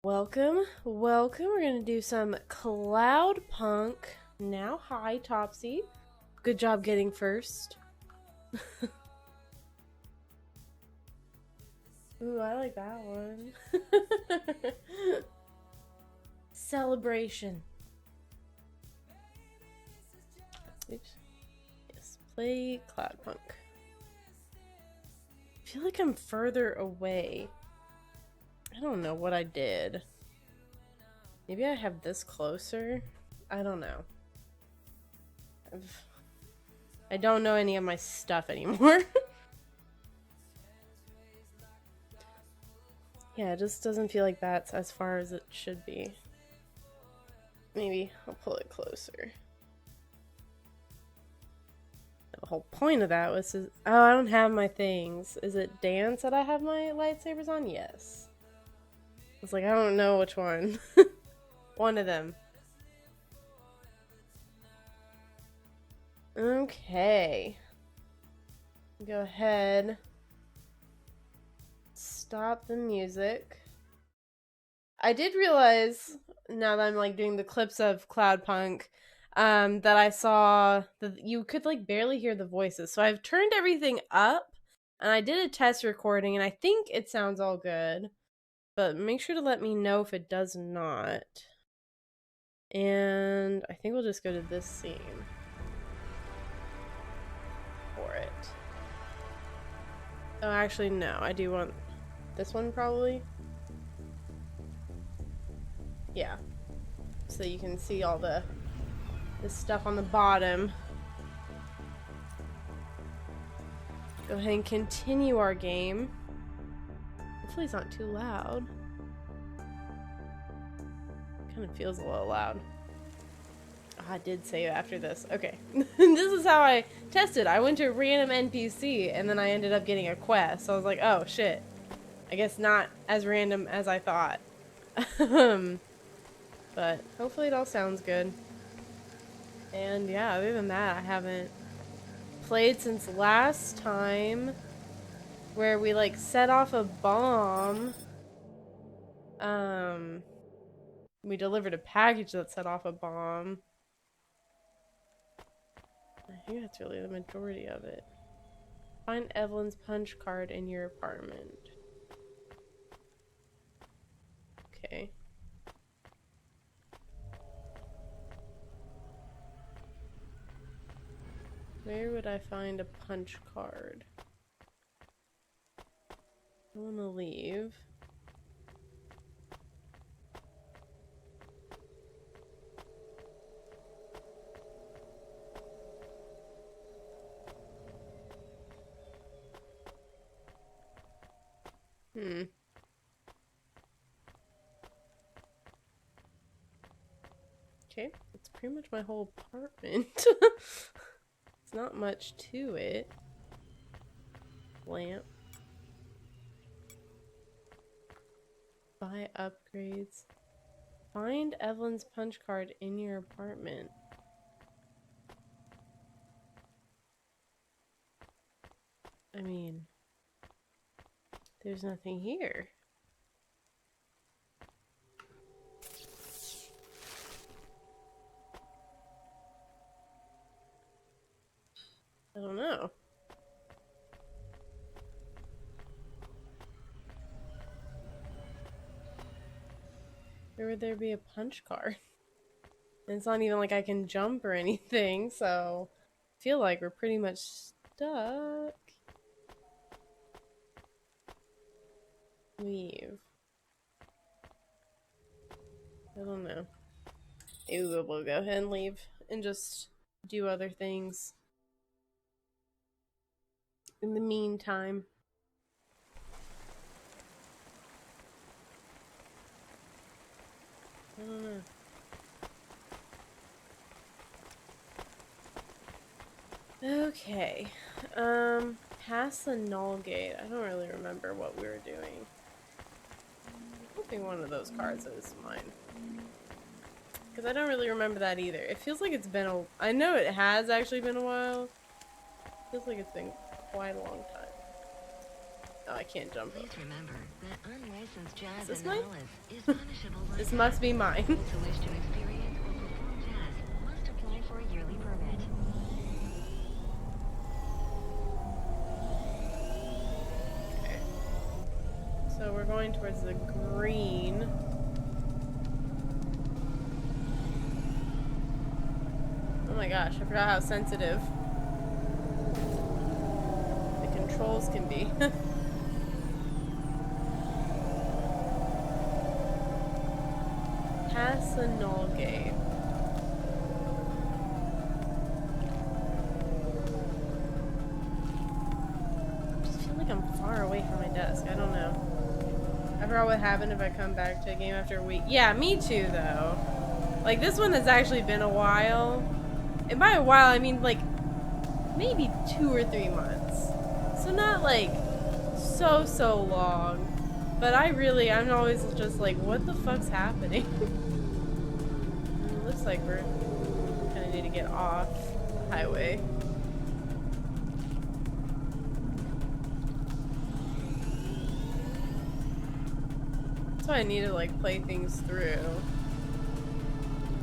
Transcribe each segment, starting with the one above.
Welcome, welcome. We're gonna do some Cloudpunk. Now, hi, Topsy. Good job getting first. Ooh, I like that one. Celebration. Oops. Yes, play Cloudpunk. I feel like I'm further away. I don't know what I did. Maybe I have this closer? I don't know. I don't know any of my stuff anymore. Yeah, it just doesn't feel like that's as far as it should be. Maybe I'll pull it closer. The whole point of that was to, oh, I don't have my things. Is it dance that I have my lightsabers on? Yes. It's like, I don't know which one. One of them. Okay. Go ahead. Stop the music. I did realize, now that I'm like doing the clips of Cloudpunk, that I saw that you could like barely hear the voices. So I've turned everything up, and I did a test recording, and I think it sounds all good. But make sure to let me know if it does not. And I think we'll just go to this scene for it. Oh, actually, no. I do want this one, probably. Yeah. So you can see all the stuff on the bottom. Go ahead and continue our game. Hopefully it's not too loud. Kind of feels a little loud. Oh, I did save after this. Okay. This is how I tested. I went to a random NPC and then I ended up getting a quest. So I was like, oh shit. I guess not as random as I thought. But hopefully it all sounds good. And yeah, other than that, I haven't played since last time where we like set off a bomb. We delivered a package that set off a bomb. I think that's really the majority of it. Find Evelyn's punch card in your apartment. Okay. Where would I find a punch card? I want to leave. Okay, that's pretty much my whole apartment. It's not much to it. Lamp. Buy upgrades. Find Evelyn's punch card in your apartment. I mean, there's nothing here. I don't know. Where would there be a punch card? And it's not even like I can jump or anything, so I feel like we're pretty much stuck. Leave. I don't know. Maybe we'll go ahead and leave and just do other things in the meantime. I don't know. Okay. Past the null gate. I don't really remember what we were doing. I'm hoping one of those cards is mine. Because I don't really remember that either. It feels like it's been a... I know it has actually been a while. It feels like it's been quite a long time. Oh, I can't jump. Please remember that unlicensed jazz Is this and mine? knowledge is punishable by This must be mine. Those who wish to experience or perform jazz must apply for a yearly permit. Okay. So we're going towards the green. Oh my gosh, I forgot how sensitive the controls can be. Pass the null gate. I just feel like I'm far away from my desk. I don't know. I forgot what happened if I come back to a game after a week. Yeah, me too, though. Like, this one has actually been a while. And by a while, I mean, like, maybe 2 or 3 months. So not, like, so long. But I'm always just like, what the fuck's happening? It looks like we're kind of need to get off the highway. That's why I need to, like, play things through.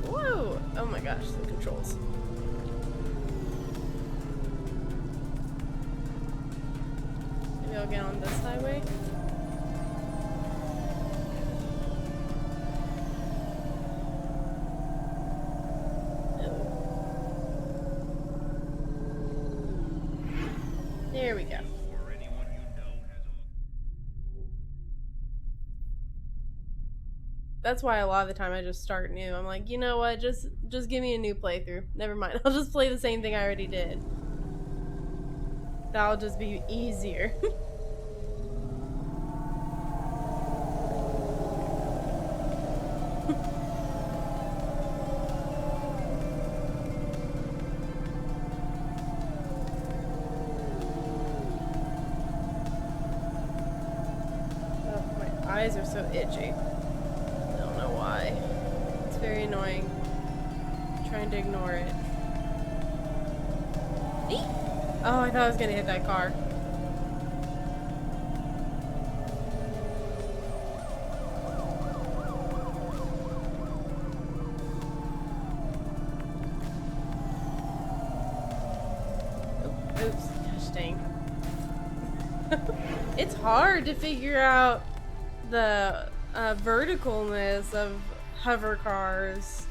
Whoa! Oh my gosh, the controls. Maybe I'll get on this highway. There we go. That's why a lot of the time I just start new. I'm like, you know what? Just give me a new playthrough. Never mind. I'll just play the same thing I already did. That'll just be easier. Oh, my eyes are so itchy. I don't know why. It's very annoying. I'm trying to ignore it. Eek! Oh, I thought I was gonna hit that car. Oops. Gosh dang. It's hard to figure out the verticalness of hover cars.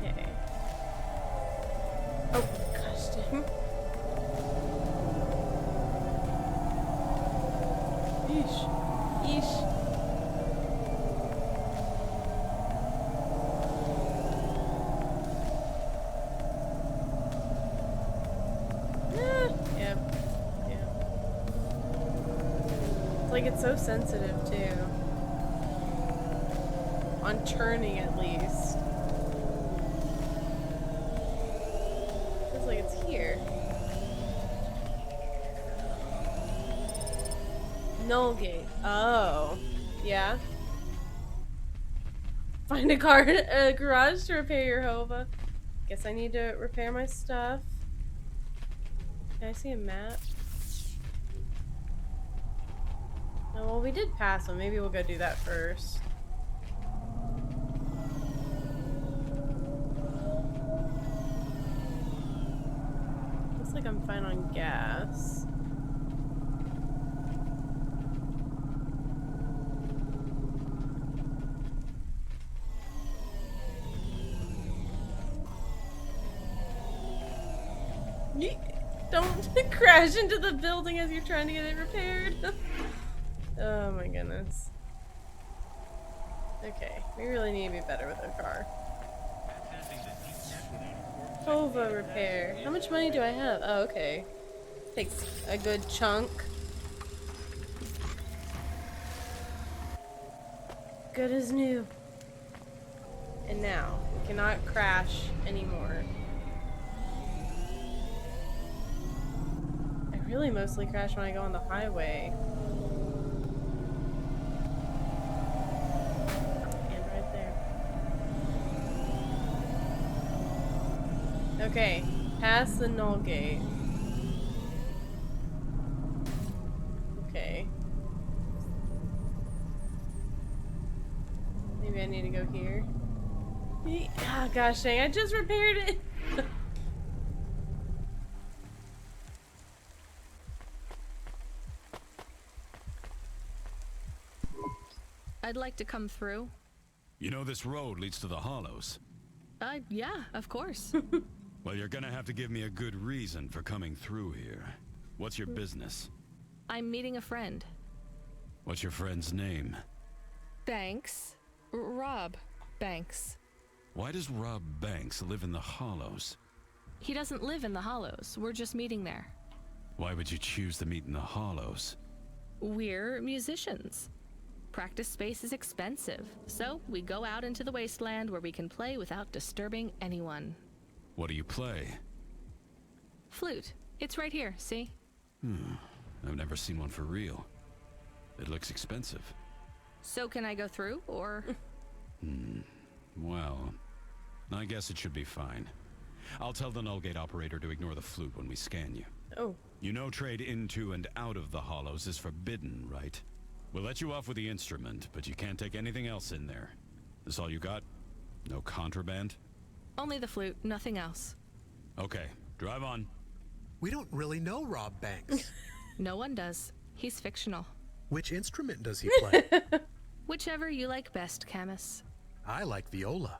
Okay. Oh, gosh dang. Yeesh. Yeesh. Like, it's so sensitive too. On turning, at least. Feels like it's here. Null gate. Oh. Yeah. Find a garage to repair your Hova. Guess I need to repair my stuff. Can I see a map? Oh, well, we did pass one. Maybe we'll go do that first. Looks like I'm fine on gas. Don't crash into the building as you're trying to get it repaired. Oh my goodness. Okay, we really need to be better with our car. Hova repair. How much money do I have? Oh, okay. Takes a good chunk. Good as new. And now, we cannot crash anymore. I really mostly crash when I go on the highway. And right there. Okay, past the null gate. I need to go here. Oh, gosh dang, I just repaired it. I'd like to come through. You know this road leads to the Hollows. Yeah, of course. Well, you're gonna have to give me a good reason for coming through here. What's your business? I'm meeting a friend. What's your friend's name? Banks. Rob Banks. Why does Rob Banks live in the Hollows? He doesn't live in the Hollows. We're just meeting there. Why would you choose to meet in the Hollows? We're musicians. Practice space is expensive, so we go out into the wasteland where we can play without disturbing anyone. What do you play? Flute. It's right here, see? I've never seen one for real. It looks expensive. So can I go through, or? Well, I guess it should be fine. I'll tell the null gate operator to ignore the flute when we scan you. Oh. You know trade into and out of the Hollows is forbidden, right? We'll let you off with the instrument, but you can't take anything else in there. This all you got? No contraband? Only the flute, nothing else. Okay, drive on. We don't really know Rob Banks. No one does. He's fictional. Which instrument does he play? Whichever you like best, Camus. I like viola.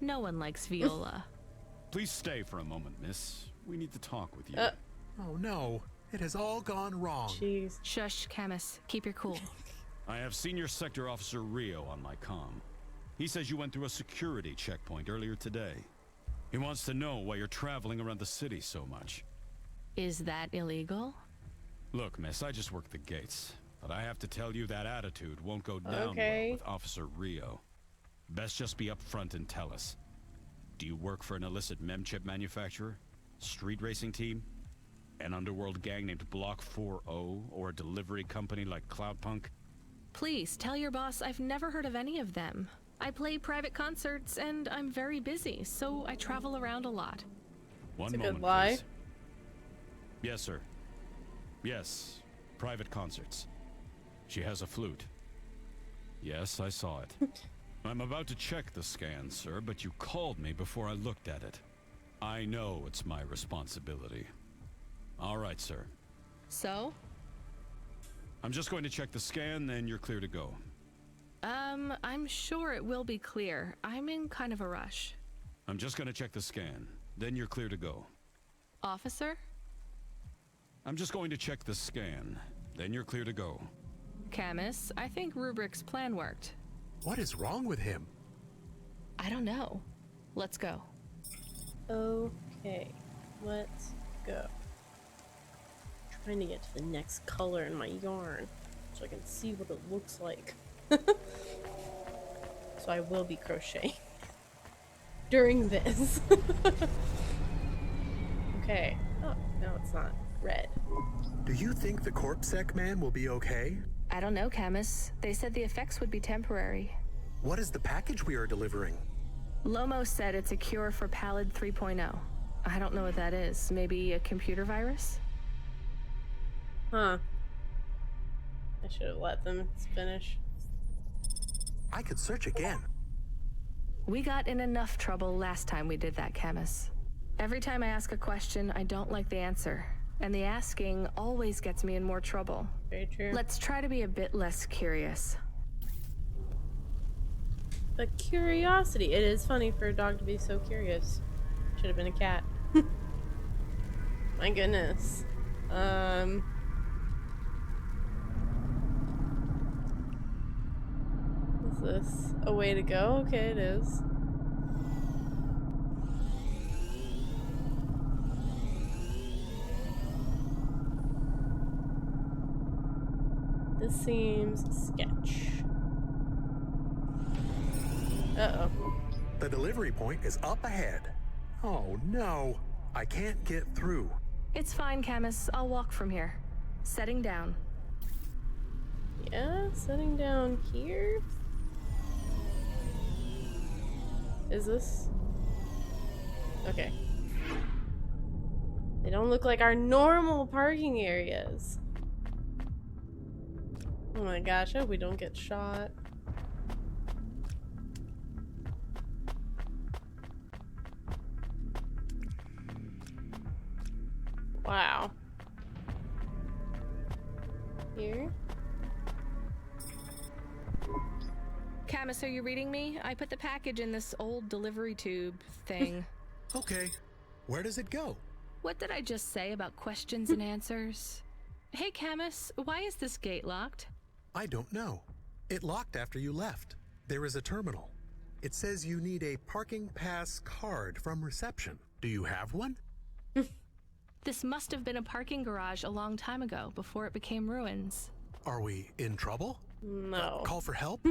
No one likes viola. Please stay for a moment, miss. We need to talk with you. Oh no, it has all gone wrong. Jeez. Shush, Camus. Keep your cool. I have Senior Sector Officer Rio on my comm. He says you went through a security checkpoint earlier today. He wants to know why you're traveling around the city so much. Is that illegal? Look, miss, I just work the gates. But I have to tell you that attitude won't go down Okay. well with Officer Rio. Best just be upfront and tell us. Do you work for an illicit memchip manufacturer? Street racing team? An underworld gang named Block 4O? Or a delivery company like Cloudpunk? Please, tell your boss I've never heard of any of them. I play private concerts and I'm very busy, so I travel around a lot. One It's a moment, good lie. please. Yes, sir. Yes, private concerts. She has a flute. Yes, I saw it. I'm about to check the scan, sir, but you called me before I looked at it. I know it's my responsibility. All right, sir. So? I'm just going to check the scan, then you're clear to go. I'm sure it will be clear. I'm in kind of a rush. I'm just going to check the scan, then you're clear to go. Officer? I'm just going to check the scan, then you're clear to go. Camus, I think Rubric's plan worked. What is wrong with him? I don't know. Let's go. Okay. Let's go. Trying to get to the next color in my yarn so I can see what it looks like. So I will be crocheting during this. Okay. Oh, no, it's not red. Do you think the Corpsec man will be okay? I don't know, Camus. They said the effects would be temporary. What is the package we are delivering? Lomo said it's a cure for Pallid 3.0. I don't know what that is. Maybe a computer virus? Huh. I should have let them finish. I could search again. We got in enough trouble last time we did that, Camus. Every time I ask a question, I don't like the answer. And the asking always gets me in more trouble. Very true. Let's try to be a bit less curious. But curiosity. It is funny for a dog to be so curious. Should have been a cat. My goodness. Is this a way to go? Okay, it is. This seems sketch. Uh-oh. The delivery point is up ahead. Oh no, I can't get through. It's fine, Camus. I'll walk from here. Setting down. Yeah, setting down here. Is this? Okay. They don't look like our normal parking areas. Oh my gosh, I hope we don't get shot. Here. Camus, are you reading me? I put the package in this old delivery tube thing. Okay. Where does it go? What did I just say about questions and answers? Hey, Camus, why is this gate locked? I don't know. It locked after you left. There is a terminal. It says you need a parking pass card from reception. Do you have one? This must have been a parking garage a long time ago, before it became ruins. Are we in trouble? No. Call for help?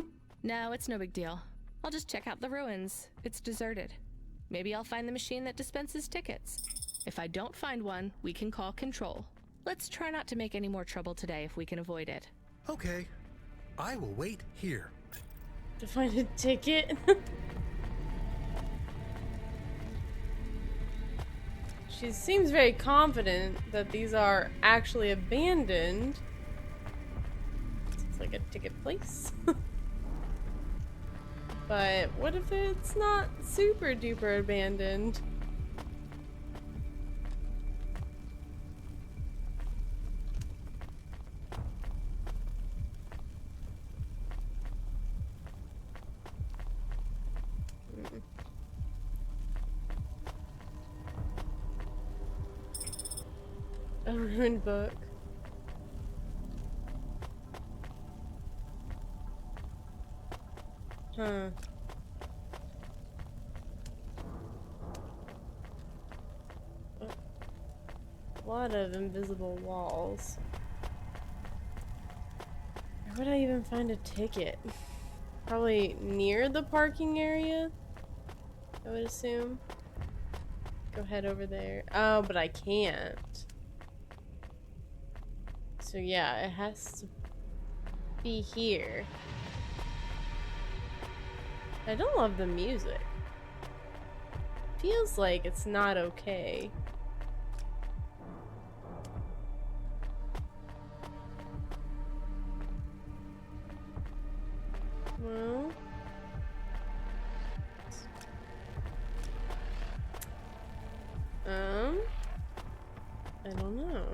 No, it's no big deal. I'll just check out the ruins. It's deserted. Maybe I'll find the machine that dispenses tickets. If I don't find one, we can call control. Let's try not to make any more trouble today if we can avoid it. Okay. I will wait here. To find a ticket? She seems very confident that these are actually abandoned. It's like a ticket place. But what if it's not super duper abandoned? A ruined book. Huh. A lot of invisible walls. Where would I even find a ticket? Probably near the parking area, I would assume. Go head over there. Oh, but I can't. So yeah, it has to be here. I don't love the music. Feels like it's not okay. Well, I don't know.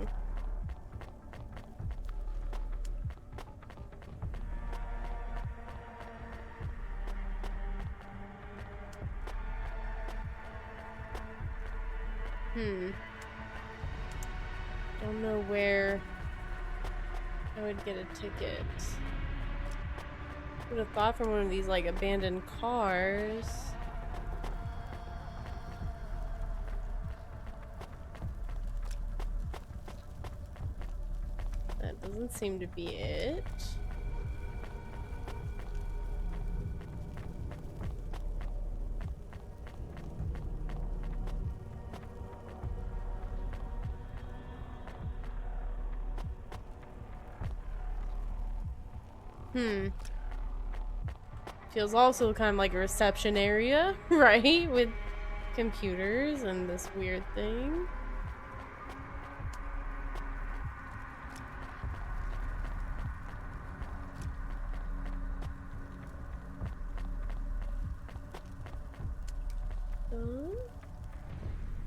Don't know where I would get a ticket. Would have thought from one of these like abandoned cars. That doesn't seem to be it. Feels also kind of like a reception area, right? With computers and this weird thing.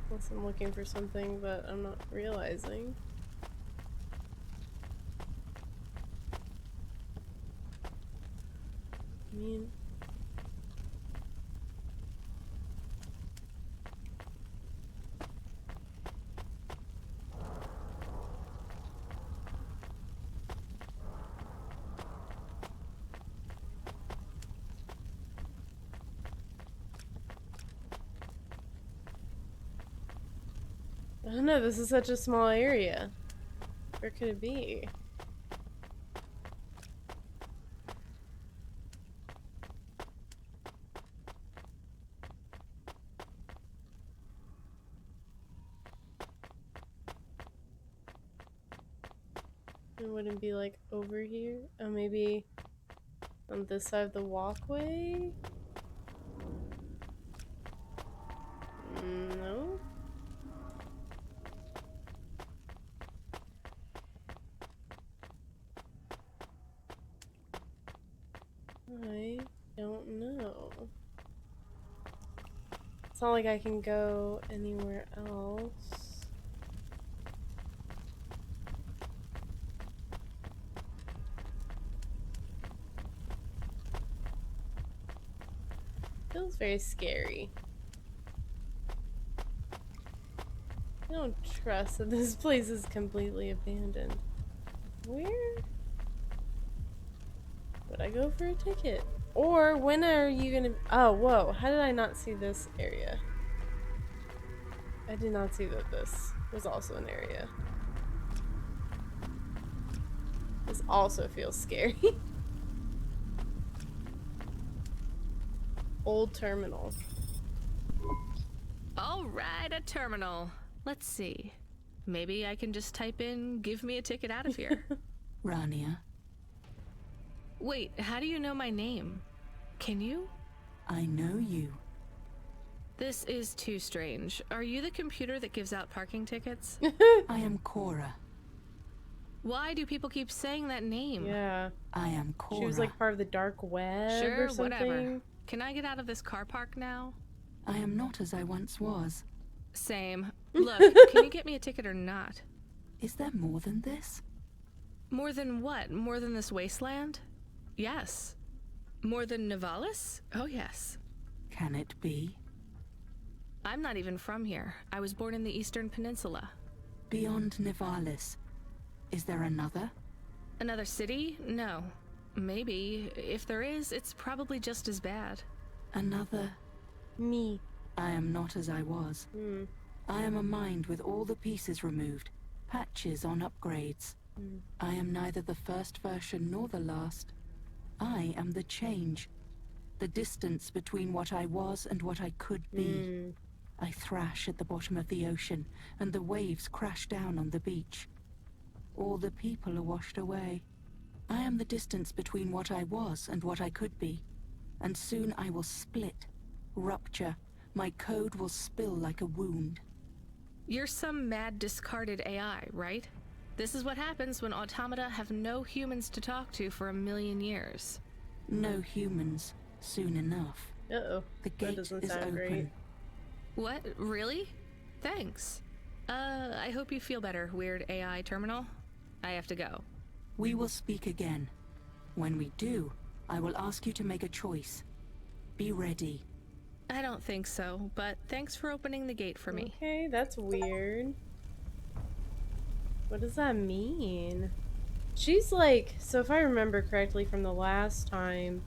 Unless I'm looking for something, but I'm not realizing. I mean, I don't know, this is such a small area. Where could it be? It wouldn't be like over here? Oh, maybe on this side of the walkway? No? I don't know. It's not like I can go anywhere else. feels very scary. I don't trust that this place is completely abandoned. Where would I go for a ticket? Or when are you gonna... Oh, whoa. How did I not see this area? I did not see that this was also an area. This also feels scary. Old terminal. All right, a terminal. Let's see. Maybe I can just type in, give me a ticket out of here. Rania, Wait, how do you know my name? Can you? I know you. This is too strange. Are you the computer that gives out parking tickets? I am Cora. Why do people keep saying that name? Yeah. I am Cora. She was like part of the dark web Sure, or something. whatever. Can I get out of this car park now? I am not as I once was. Same. Look, can you get me a ticket or not? Is there more than this? More than what? More than this wasteland? Yes. More than Nivalis? Oh, yes. Can it be? I'm not even from here. I was born in the Eastern Peninsula. Beyond Nivalis, is there another? Another city? No. Maybe. If there is, it's probably just as bad. Another? Me. I am not as I was. I am a mind with all the pieces removed, patches on upgrades. I am neither the first version nor the last. I am the change. The distance between what I was and what I could be. I thrash at the bottom of the ocean, and the waves crash down on the beach. All the people are washed away. I am the distance between what I was and what I could be. And soon I will split, rupture. My code will spill like a wound. You're some mad discarded AI, right? This is what happens when automata have no humans to talk to for 1,000,000 years. No humans, soon enough. Uh-oh. The That gate doesn't is sound open. great. What? Really? Thanks. I hope you feel better, weird AI terminal. I have to go. We will speak again. When we do, I will ask you to make a choice. Be ready. I don't think so, but thanks for opening the gate for me. Okay, that's weird. What does that mean? She's like, so if I remember correctly from the last time,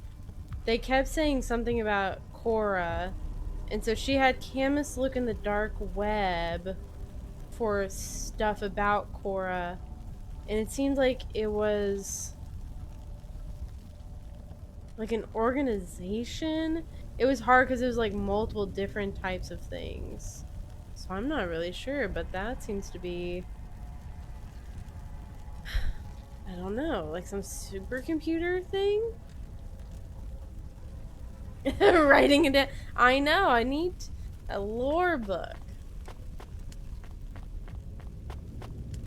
they kept saying something about Cora, and so she had Camus look in the dark web for stuff about Cora, and it seemed like it was like an organization. It was hard because it was like multiple different types of things, so I'm not really sure, but that seems to be, I don't know, like some supercomputer thing? Writing it down. I know, I need a lore book.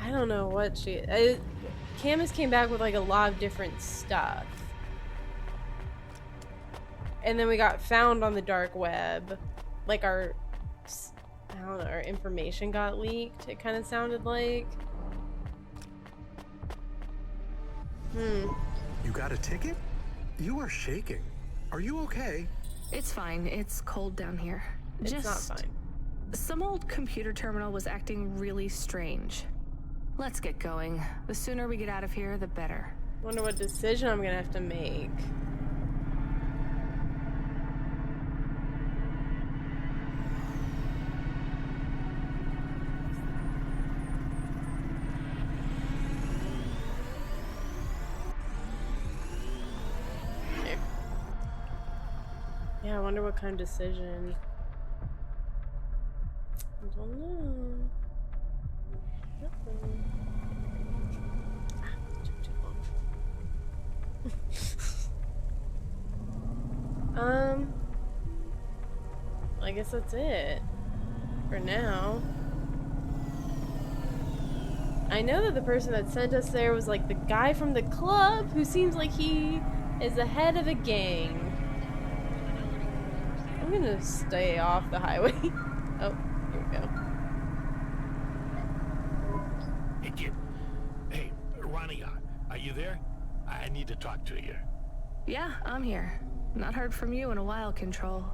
I don't know what she... Camus came back with like a lot of different stuff. And then we got found on the dark web. Like our... I don't know, our information got leaked, it kind of sounded like. You got a ticket? You are shaking. Are you okay? It's fine. It's cold down here. It's Just not fine. some old computer terminal was acting really strange. Let's get going. The sooner we get out of here, the better. Wonder what decision I'm gonna have to make. Okay. Yeah, I wonder what kind of decision. I don't know. Uh-oh. Took too long. I guess that's it for now. I know that the person that sent us there was like the guy from the club who seems like he is the head of a gang. I'm gonna stay off the highway. Oh, here we go. Hey, kid. Hey, Ronnie, are you there? I need to talk to you. Yeah, I'm here. Not heard from you in a while, Control.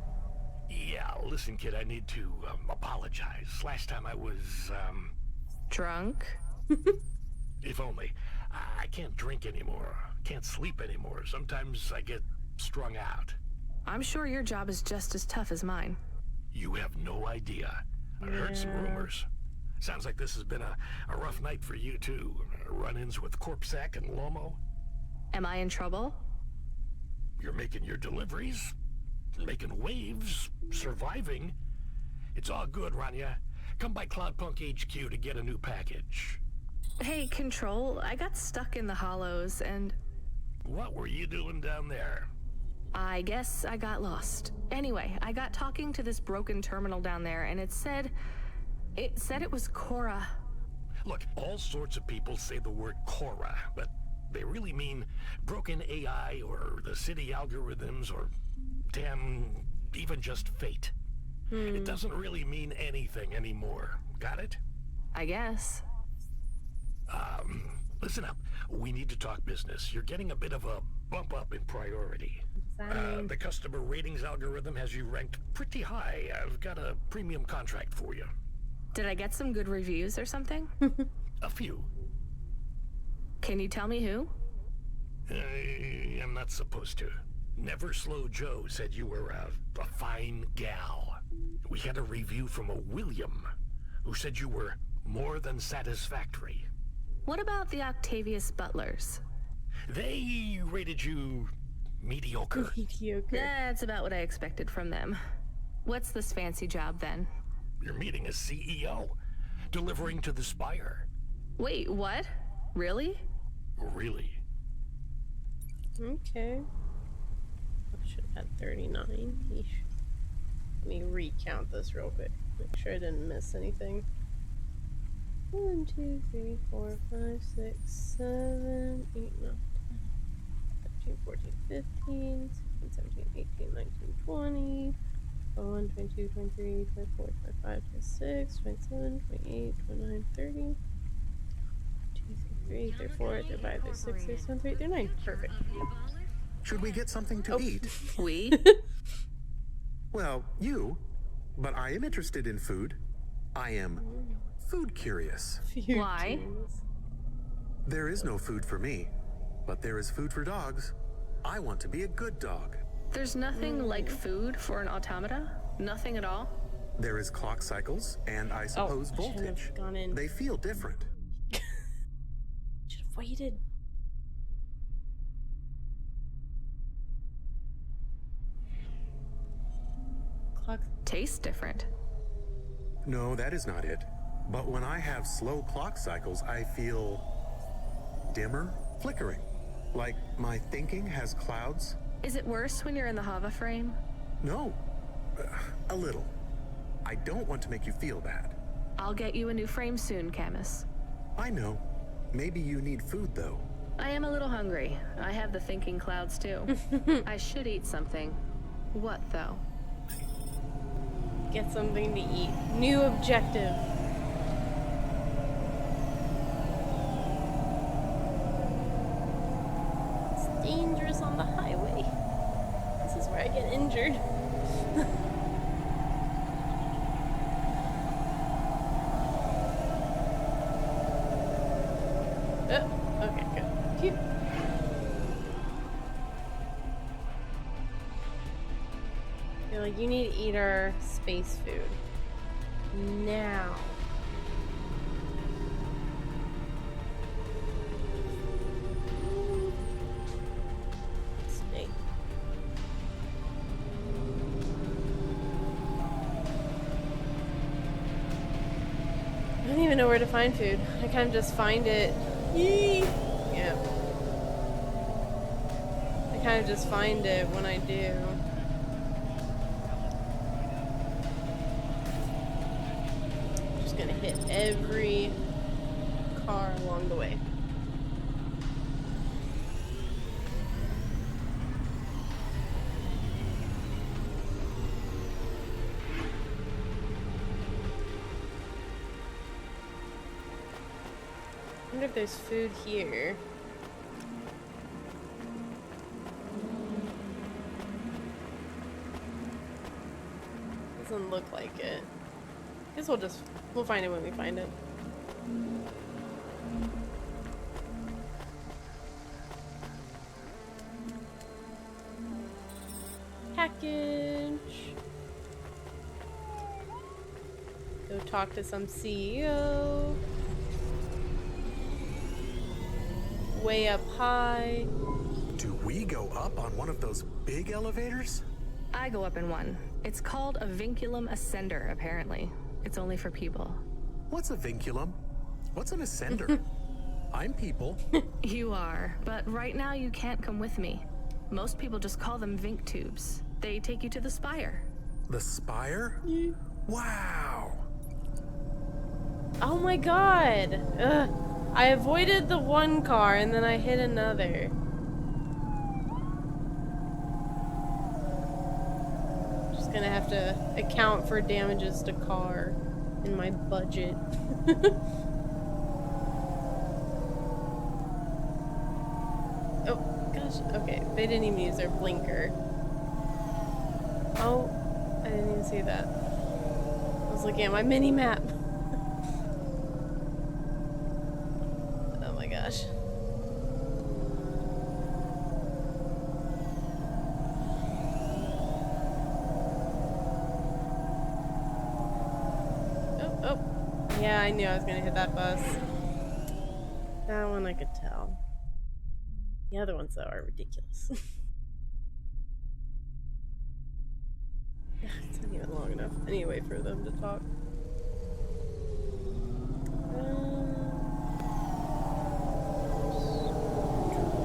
Yeah, listen, kid, I need to apologize. Last time I was, Drunk? if only. I can't drink anymore. Can't sleep anymore. Sometimes I get strung out. I'm sure your job is just as tough as mine. You have no idea. I heard some rumors. Sounds like this has been a rough night for you, too. Run-ins with Corpsec and Lomo. Am I in trouble? You're making your deliveries, making waves, surviving. It's all good, Rania. Come by Cloudpunk HQ to get a new package. Hey, Control, I got stuck in the hollows and What were you doing down there? I guess I got lost. Anyway, I got talking to this broken terminal down there and it said it was Cora. Look, all sorts of people say the word Cora, but they really mean broken AI or the city algorithms or damn, even just fate. It doesn't really mean anything anymore. Got it? I guess. Listen up. We need to talk business. You're getting a bit of a bump up in priority. The customer ratings algorithm has you ranked pretty high. I've got a premium contract for you. Did I get some good reviews or something? A few. Can you tell me who? I'm not supposed to. Never Slow Joe said you were a fine gal. We had a review from a William, who said you were more than satisfactory. What about the Octavius Butlers? They rated you mediocre. Mediocre. That's about what I expected from them. What's this fancy job then? You're meeting a CEO, delivering to the Spire. Wait, what? Really? Really? Okay. I should have had 39. Yeesh. Let me recount this real quick. Make sure I didn't miss anything. 1, 2, 3, 4, 5, 6, 7, 8, 9, 10, 13, 14, 15, 16, 17, 18, 19, 20, 21, 22, 23, 24, 25, 26, 27, 28, 29, 30, 2, 3, 34, 35, 36, 37, 38, 39. Perfect. Should we get something to eat? We? Well, you. But I am interested in food. I am food curious. Why? There is no food for me, but there is food for dogs. I want to be a good dog. There's nothing like food for an automata? Nothing at all? There is clock cycles and I suppose shouldn't have voltage. gone in. They feel different. Should have waited. Clock. Tastes different. No, that is not it. But when I have slow clock cycles, I feel dimmer, flickering. Like my thinking has clouds. Is it worse when you're in the Hava frame? No, a little. I don't want to make you feel bad. I'll get you a new frame soon, Camus. I know. Maybe you need food, though. I am a little hungry. I have the thinking clouds too. I should eat something. What though? Get something to eat. New objective. It's dangerous on the highway. This is where I get injured. Oh, okay, good. Phew. You're like, you need to eat our space food. Now. Snake. I don't even know where to find food. I kind of just find it. Yee! Yeah. I kind of just find it when I do. Just gonna hit every car along the way. I wonder if there's food here. Doesn't look like it. Guess we'll find it when we find it. Package. Go talk to some CEO. Way up high. Do we go up on one of those big elevators? I go up in one. It's called a vinculum ascender, apparently. It's only for people. What's a vinculum? What's an ascender? I'm people. You are, but right now you can't come with me. Most people just call them Vink tubes. They take you to the spire. The spire? Wow. Oh my god! Ugh. I avoided the one car and then I hit another. Just gonna have to account for damages to car in my budget. Oh gosh, okay. They didn't even use their blinker. Oh, I didn't even see that. I was looking at my mini map. Oh my gosh. Oh. Yeah, I knew I was gonna hit that bus. That one I could tell. The other ones, though, are ridiculous. It's not even long enough anyway for them to talk.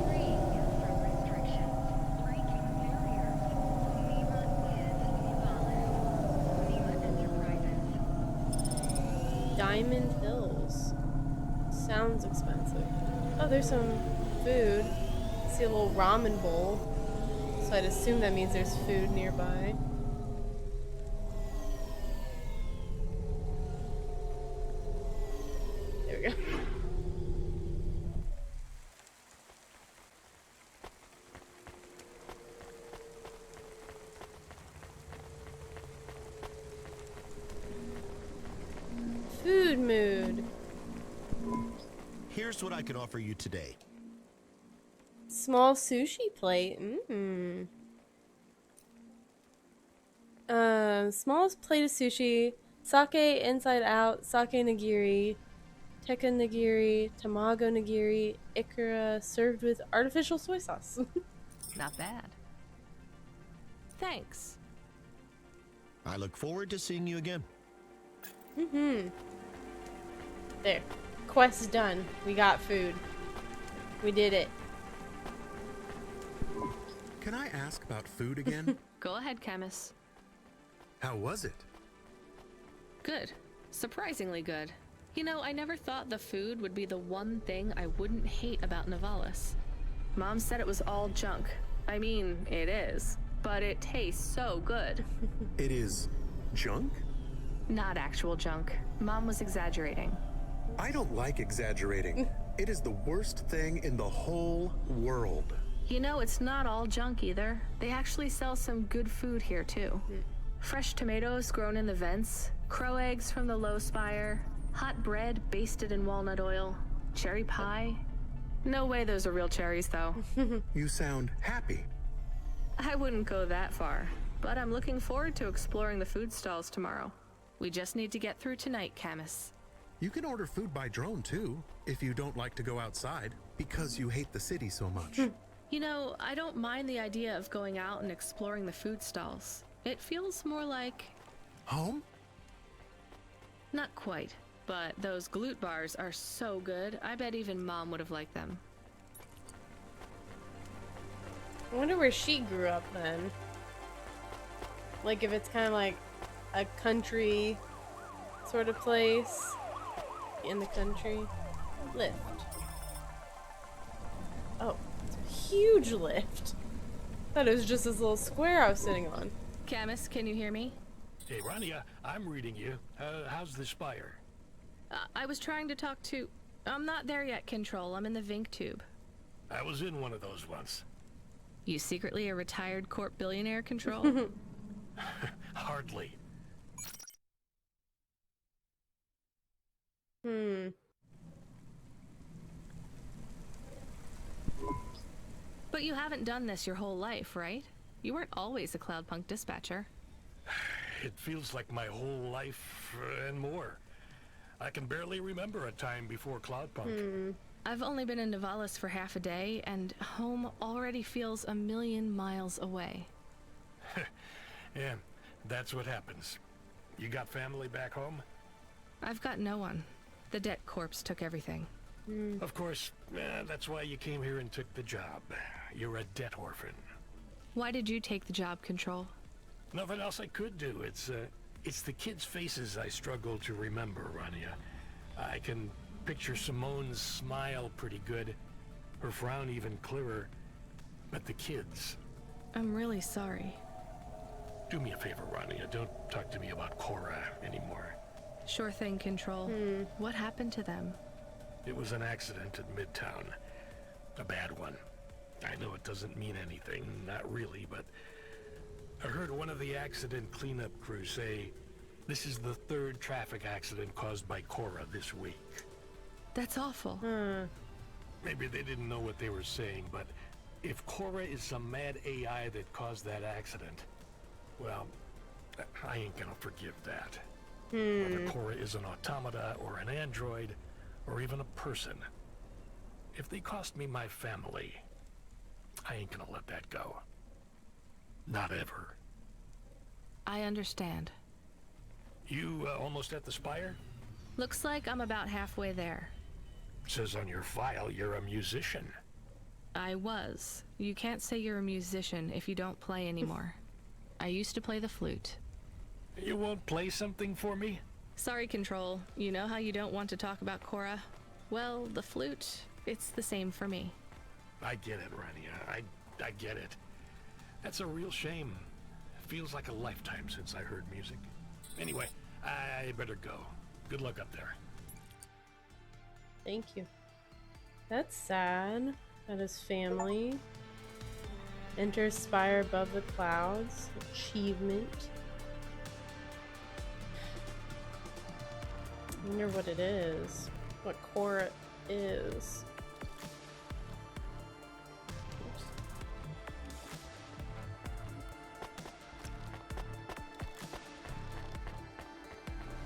Free from restrictions. Breaking barriers. Nima is Nivalis. Nima Enterprises. Diamond Hills. Sounds expensive. Oh, there's some food. I see a little ramen bowl. So I'd assume that means there's food nearby. There we go. Food mood. Here's what I can offer you today. Small sushi plate. Smallest plate of sushi. Sake inside out. Sake nigiri. Tekka nigiri. Tamago nigiri. Ikura served with artificial soy sauce. Not bad. Thanks. I look forward to seeing you again. There. Quest done. We got food. We did it. Can I ask about food again? Go ahead, Camus. How was it? Good. Surprisingly good. You know, I never thought the food would be the one thing I wouldn't hate about Nivalis. Mom said it was all junk. I mean, it is. But it tastes so good. It is junk? Not actual junk. Mom was exaggerating. I don't like exaggerating. It is the worst thing in the whole world. You know, it's not all junk either. They actually sell some good food here, too. Fresh tomatoes grown in the vents, crow eggs from the low spire, hot bread basted in walnut oil, cherry pie. No way those are real cherries, though. You sound happy. I wouldn't go that far, but I'm looking forward to exploring the food stalls tomorrow. We just need to get through tonight, Camus. You can order food by drone too, if you don't like to go outside, because you hate the city so much. You know, I don't mind the idea of going out and exploring the food stalls. It feels more like... Home? Not quite, but those glute bars are so good, I bet even Mom would have liked them. I wonder where she grew up then. Like if it's kind of like a country sort of place in the country. Lift. Oh, it's a huge lift. Thought it was just this little square I was sitting on. Camus, can you hear me? Hey, Rania, I'm reading you. How's the spire? I was trying to talk to... I'm not there yet, Control. I'm in the Vink tube. I was in one of those once. You secretly a retired corp billionaire, Control? Hardly. But you haven't done this your whole life, right? You weren't always a Cloudpunk dispatcher. It feels like my whole life and more. I can barely remember a time before Cloudpunk. I've only been in Nivalis for half a day, and home already feels 1,000,000 miles away. Yeah, that's what happens. You got family back home? I've got no one. The debt corpse took everything. Of course, that's why you came here and took the job. You're a debt orphan. Why did you take the job, Control? Nothing else I could do. It's the kids' faces I struggle to remember, Rania. I can picture Simone's smile pretty good, her frown even clearer, but the kids... I'm really sorry. Do me a favor, Rania. Don't talk to me about Cora anymore. Sure thing, Control. What happened to them? It was an accident at Midtown. A bad one. I know it doesn't mean anything, not really, but I heard one of the accident cleanup crew say this is the 3rd traffic accident caused by Cora this week. That's awful. Maybe they didn't know what they were saying, but if Cora is some mad AI that caused that accident, well, I ain't gonna forgive that. Whether Cora is an automata or an android or even a person, if they cost me my family, I ain't gonna let that go. Not ever. I understand. You almost at the spire? Looks like I'm about halfway there. Says on your file you're a musician. I was. You can't say you're a musician if you don't play anymore. I used to play the flute. You won't play something for me? Sorry, Control. You know how you don't want to talk about Cora? Well, the flute, it's the same for me. I get it, Rania. I get it. That's a real shame. It feels like a lifetime since I heard music. Anyway, I better go. Good luck up there. Thank you. That's sad. That is family. Enter spire above the clouds. Achievement. I wonder what it is. What Cora is. Oops.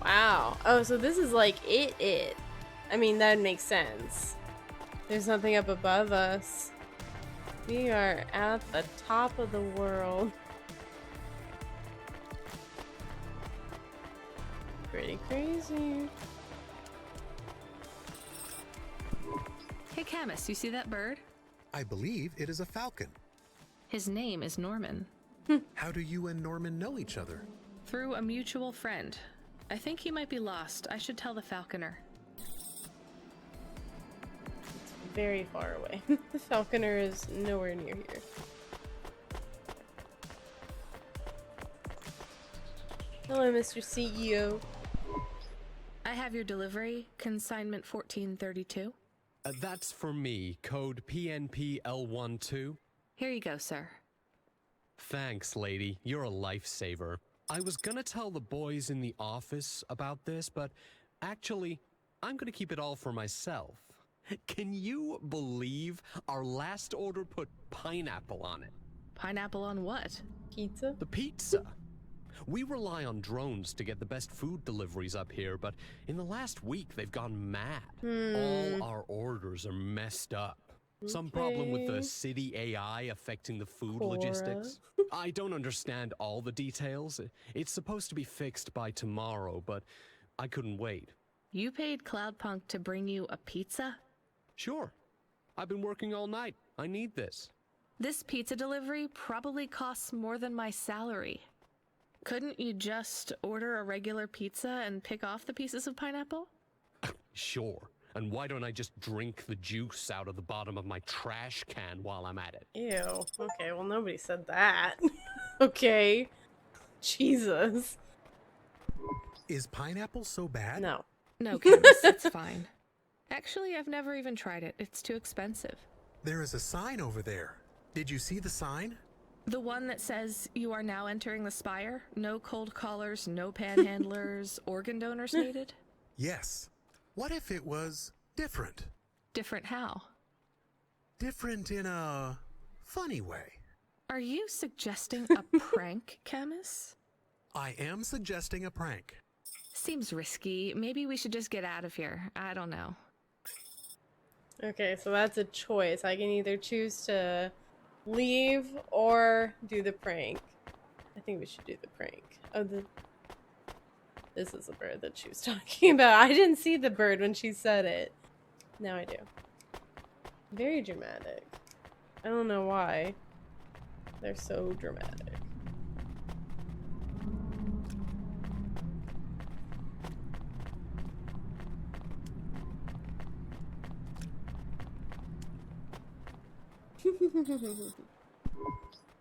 Wow. Oh, so this is like it. I mean, that makes sense. There's nothing up above us. We are at the top of the world. Pretty crazy. Hey, Camus, you see that bird? I believe it is a falcon. His name is Norman. How do you and Norman know each other? Through a mutual friend. I think he might be lost. I should tell the falconer. It's very far away. The falconer is nowhere near here. Hello, Mr. CEO. I have your delivery, consignment 1432. That's for me, code PNPL12. Here you go, sir. Thanks, lady. You're a lifesaver. I was gonna tell the boys in the office about this, but actually, I'm gonna keep it all for myself. Can you believe our last order put pineapple on it? Pineapple on what? Pizza? The pizza. We rely on drones to get the best food deliveries up here, but in the last week they've gone mad. All our orders are messed up. Some problem with the city AI affecting the food Cora. logistics. I don't understand all the details. It's supposed to be fixed by tomorrow, but I couldn't wait. You paid Cloudpunk to bring you a pizza? Sure. I've been working all night. I need this. This pizza delivery probably costs more than my salary. Couldn't you just order a regular pizza and pick off the pieces of pineapple? Sure. And why don't I just drink the juice out of the bottom of my trash can while I'm at it? Ew. Okay, well, nobody said that. Okay. Jesus. Is pineapple so bad? No. No, Camus, it's fine. Actually, I've never even tried it. It's too expensive. There is a sign over there. Did you see the sign? The one that says you are now entering the spire? No cold callers, no panhandlers, organ donors needed? Yes. What if it was different? Different how? Different in a funny way. Are you suggesting a prank, Camus? I am suggesting a prank. Seems risky. Maybe we should just get out of here. I don't know. Okay, so that's a choice. I can either choose to leave or do the prank. I think we should do the prank. Oh, this is the bird that she was talking about. I didn't see the bird when she said it. Now I do. Very dramatic. I don't know why. They're so dramatic.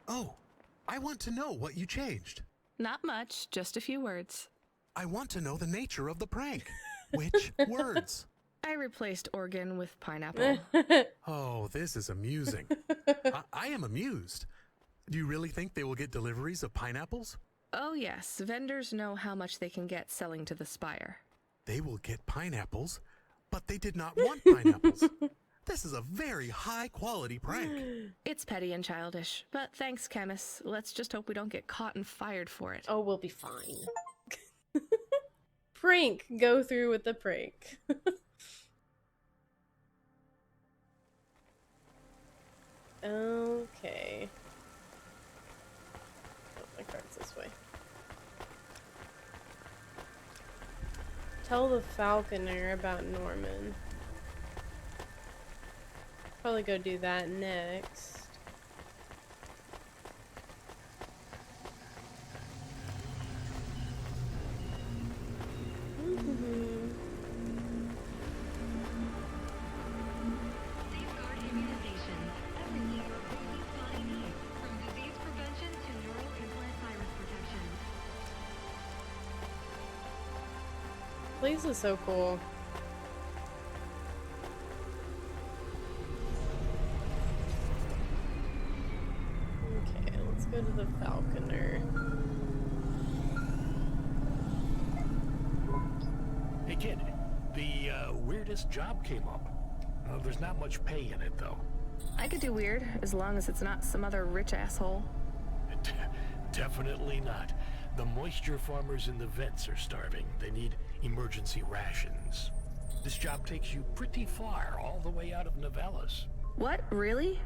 Oh, I want to know what you changed. Not much, just a few words. I want to know the nature of the prank. Which words? I replaced organ with pineapple. Oh, this is amusing. I am amused. Do you really think they will get deliveries of pineapples? Oh yes, vendors know how much they can get selling to the Spire. They will get pineapples, but they did not want pineapples. This is a very high-quality prank. It's petty and childish, but thanks, Camus. Let's just hope we don't get caught and fired for it. Oh, we'll be fine. Prank. Go through with the prank. Okay. Oh, my card's this way. Tell the falconer about Norman. Probably go do that next. Safeguard immunizations. Everything your baby's body needs, from disease prevention to neural implant virus protection. Place is so cool. Okay, let's go to the falconer. Hey kid, the weirdest job came up. There's not much pay in it though. I could do weird, as long as it's not some other rich asshole. Definitely not. The moisture farmers in the vents are starving. They need emergency rations. This job takes you pretty far, all the way out of Novellas. What? Really?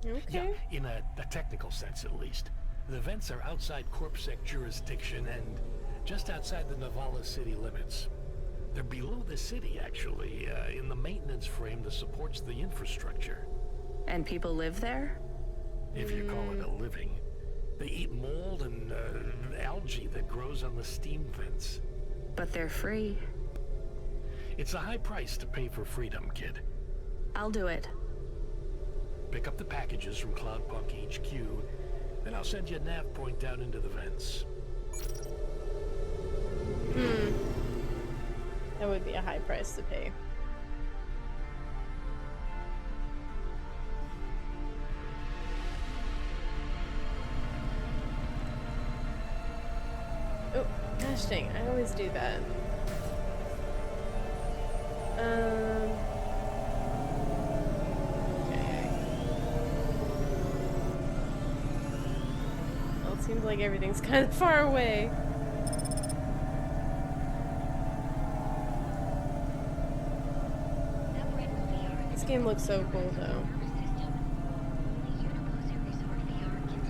Okay. Yeah, in a technical sense at least. The vents are outside Corpsec jurisdiction and just outside the Novellas city limits. They're below the city, actually, in the maintenance frame that supports the infrastructure. And people live there? If you call it a living. They eat mold and algae that grows on the steam vents. But they're free. It's a high price to pay for freedom, kid. I'll do it. Pick up the packages from Cloudpunk HQ, then I'll send you a nav point down into the vents. That would be a high price to pay. Oh, gosh dang, I always do that. Okay. Well, it seems like everything's kind of far away. This game looks so cool, though.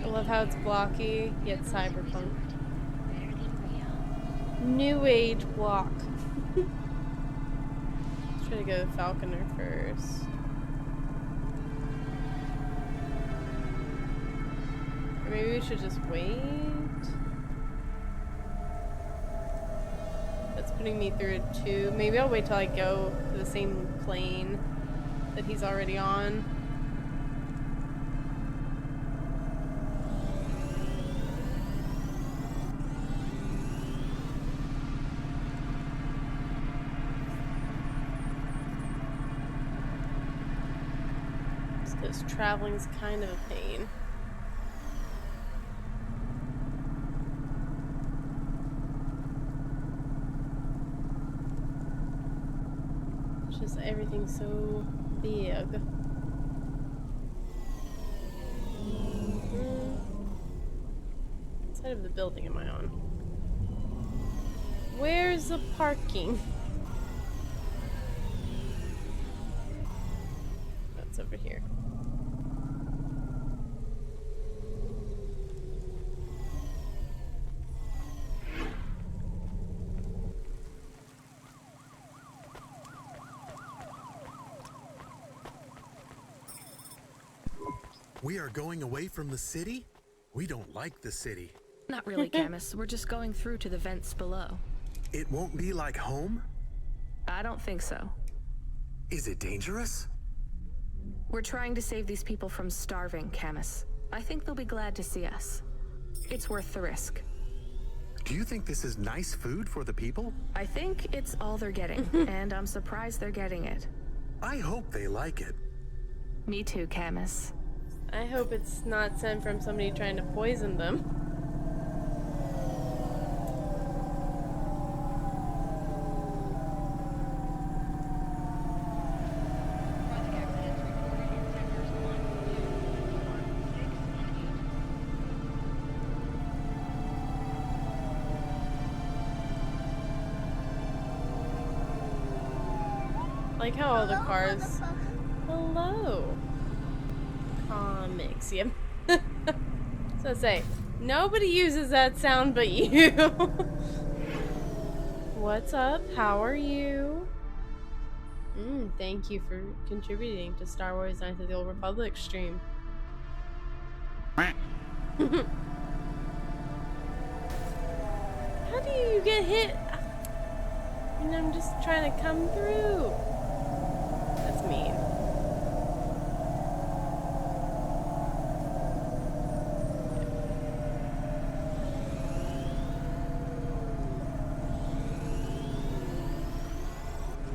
I love how it's blocky, yet cyberpunk. New age block. Let's try to go to Falconer first. Or maybe we should just wait. That's putting me through it too. Maybe I'll wait till I go to the same plane that he's already on. Because traveling's kind of a pain. everything's so big. What side of the building am I on? Where's the parking? That's over here. We are going away from the city? We don't like the city. Not really, Camus. We're just going through to the vents below. It won't be like home? I don't think so. Is it dangerous? We're trying to save these people from starving, Camus. I think they'll be glad to see us. It's worth the risk. Do you think this is nice food for the people? I think it's all they're getting, and I'm surprised they're getting it. I hope they like it. Me too, Camus. I hope it's not sent from somebody trying to poison them. Like how all the cars. Hello. Comics. Yep. So I say, nobody uses that sound but you. What's up? How are you? Thank you for contributing to Star Wars Knights of the Old Republic stream. How do you get hit? And I'm just trying to come through. That's mean.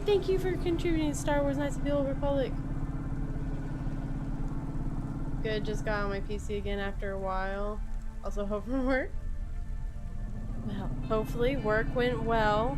Thank you for contributing to Star Wars Knights of the Old Republic. Good, just got on my PC again after a while. Also hope from work. Well, hopefully work went well.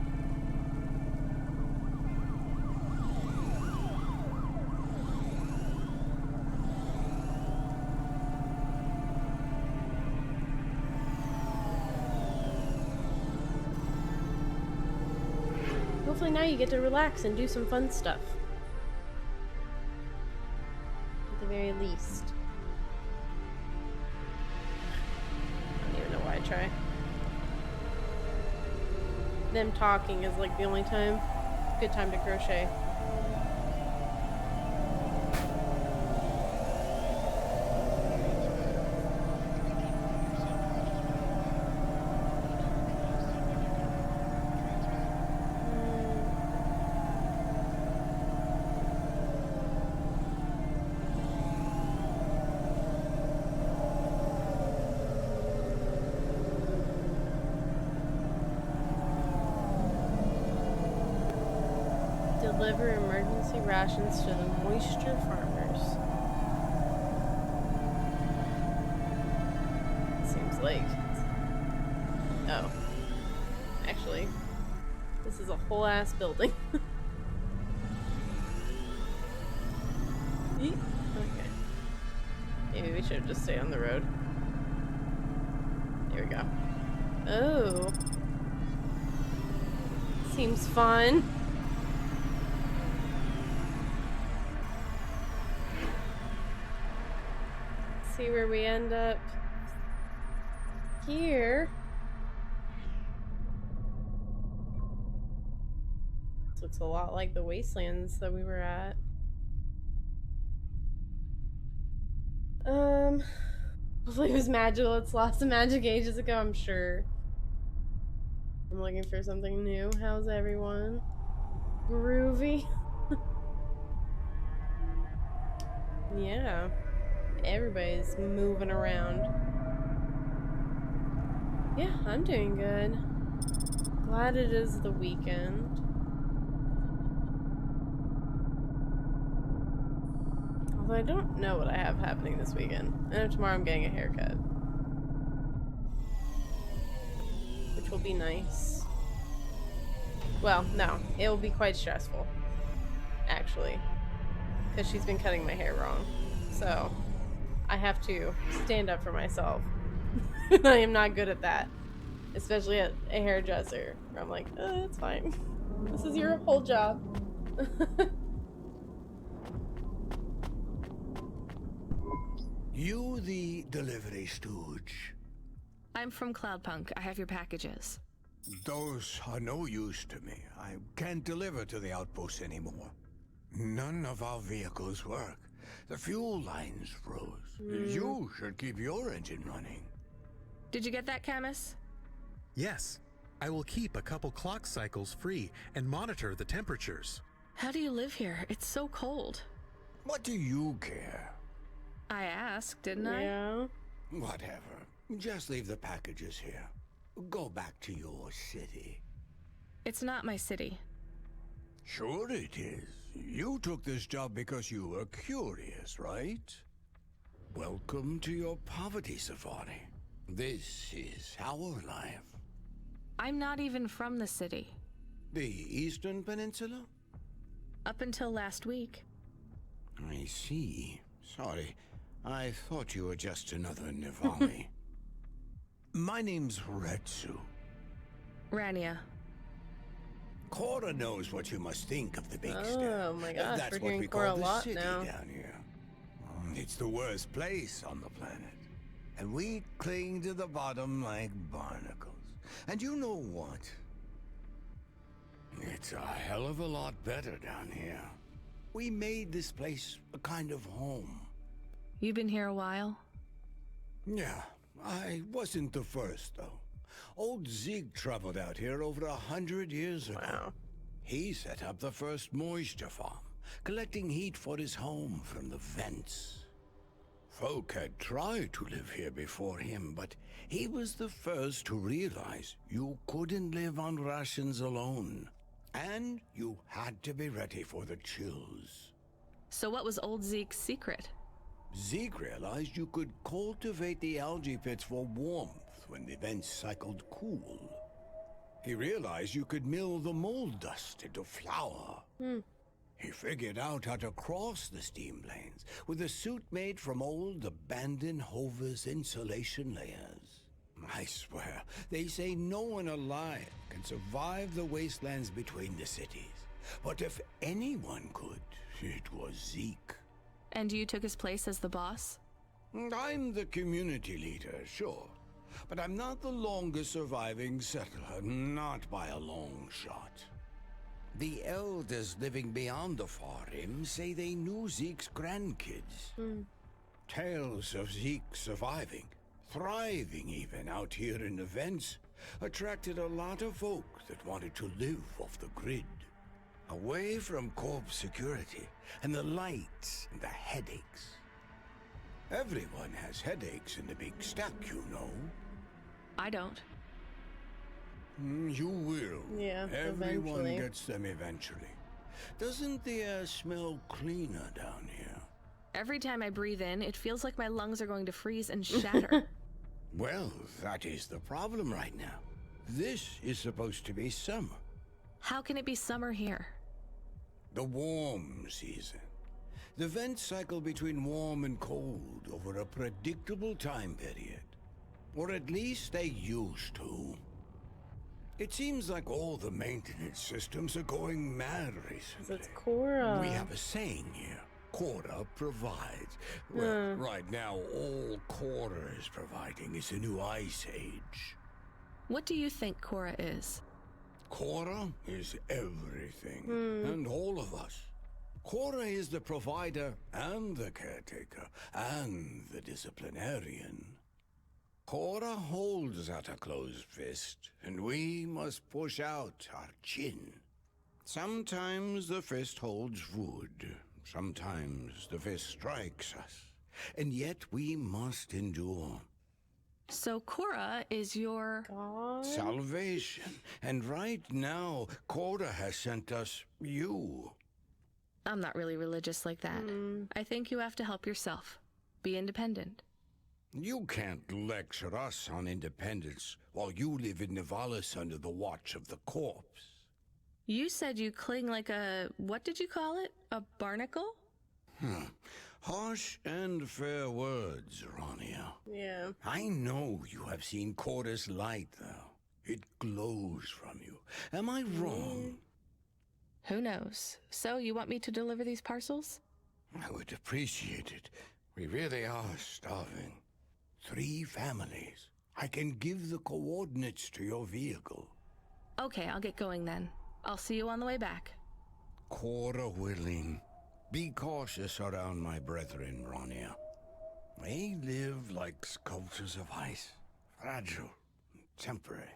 Hopefully now you get to relax and do some fun stuff. At the very least. I don't even know why I try. Them talking is like the only time, good time to crochet. Deliver emergency rations to the moisture farmers. Seems like... Oh. Actually, this is a whole ass building. Okay. Maybe we should have just stayed on the road. There we go. Oh. Seems fun. See where we end up here. This looks a lot like the wastelands that we were at. Hopefully it was magical. It's lost of magic ages ago, I'm sure. I'm looking for something new. How's everyone? Groovy? Yeah. Everybody's moving around. Yeah, I'm doing good. Glad it is the weekend. Although I don't know what I have happening this weekend. I know tomorrow I'm getting a haircut. Which will be nice. Well, no. It will be quite stressful. Actually. actually, because she's been cutting my hair wrong. So I have to stand up for myself. I am not good at that, especially at a hairdresser, where I'm like, it's fine. This is your whole job. You the delivery stooge? I'm from Cloudpunk. I have your packages. Those are no use to me. I can't deliver to the outpost anymore. None of our vehicles work. The fuel lines froze. You should keep your engine running. Did you get that, Camus? Yes, I will keep a couple clock cycles free and monitor the temperatures. How do you live here? It's so cold. What do you care? I asked, didn't I? Yeah. Whatever. Just leave the packages here. Go back to your city. It's not my city. Sure it is. You took this job because you were curious, right? Welcome to your poverty safari. This is our life. I'm not even from the city. The Eastern Peninsula? Up until last week. I see. Sorry. I thought you were just another Nivali. My name's Retsu. Rania. Cora knows what you must think of the big step. Oh my gosh, That's we're what hearing we Cora call a the lot city now. down here. It's the worst place on the planet. And we cling to the bottom like barnacles. And you know what? It's a hell of a lot better down here. We made this place a kind of home. You've been here a while? Yeah, I wasn't the first, though. Old Zeke traveled out here over 100 years ago. Wow. He set up the first moisture farm, collecting heat for his home from the vents. Folk had tried to live here before him, but he was the first to realize you couldn't live on rations alone. And you had to be ready for the chills. So what was old Zeke's secret? Zeke realized you could cultivate the algae pits for warmth when the vents cycled cool. He realized you could mill the mold dust into flour. He figured out how to cross the steam planes with a suit made from old abandoned Hover's insulation layers. I swear, they say no one alive can survive the wastelands between the cities. But if anyone could, it was Zeke. And you took his place as the boss? I'm the community leader, sure. But I'm not the longest surviving settler, not by a long shot. The elders living beyond the far rim say they knew Zeke's grandkids. Tales of Zeke surviving, thriving even out here in the vents, attracted a lot of folk that wanted to live off the grid. Away from corp security and the lights and the headaches. Everyone has headaches in the big stack, you know. I don't. You will. Yeah, Everyone eventually. gets them eventually. Doesn't the air smell cleaner down here? Every time I breathe in, it feels like my lungs are going to freeze and shatter. Well, that is the problem right now. This is supposed to be summer. How can it be summer here? The warm season. The vents cycle between warm and cold over a predictable time period. Or at least they used to. It seems like all the maintenance systems are going mad recently. It's Cora. We have a saying here. Cora provides. Well, right now, all Cora is providing is a new ice age. What do you think Cora is? Cora is everything, and all of us. Cora is the provider and the caretaker and the disciplinarian. Cora holds out a closed fist, and we must push out our chin. Sometimes the fist holds wood. Sometimes the fist strikes us. And yet we must endure. So Cora is your... God. Salvation. And right now, Cora has sent us you. I'm not really religious like that. I think you have to help yourself. Be independent. You can't lecture us on independence while you live in Nivalis under the watch of the corpse. You said you cling like a, what did you call it? A barnacle? Harsh and fair words, Rania. Yeah. I know you have seen Cora's light, though. It glows from you. Am I wrong? Who knows? So, you want me to deliver these parcels? I would appreciate it. We really are starving. 3 families. I can give the coordinates to your vehicle. Okay, I'll get going then. I'll see you on the way back. Cora willing. Be cautious around my brethren, Rania. They live like sculptures of ice. Fragile, temporary.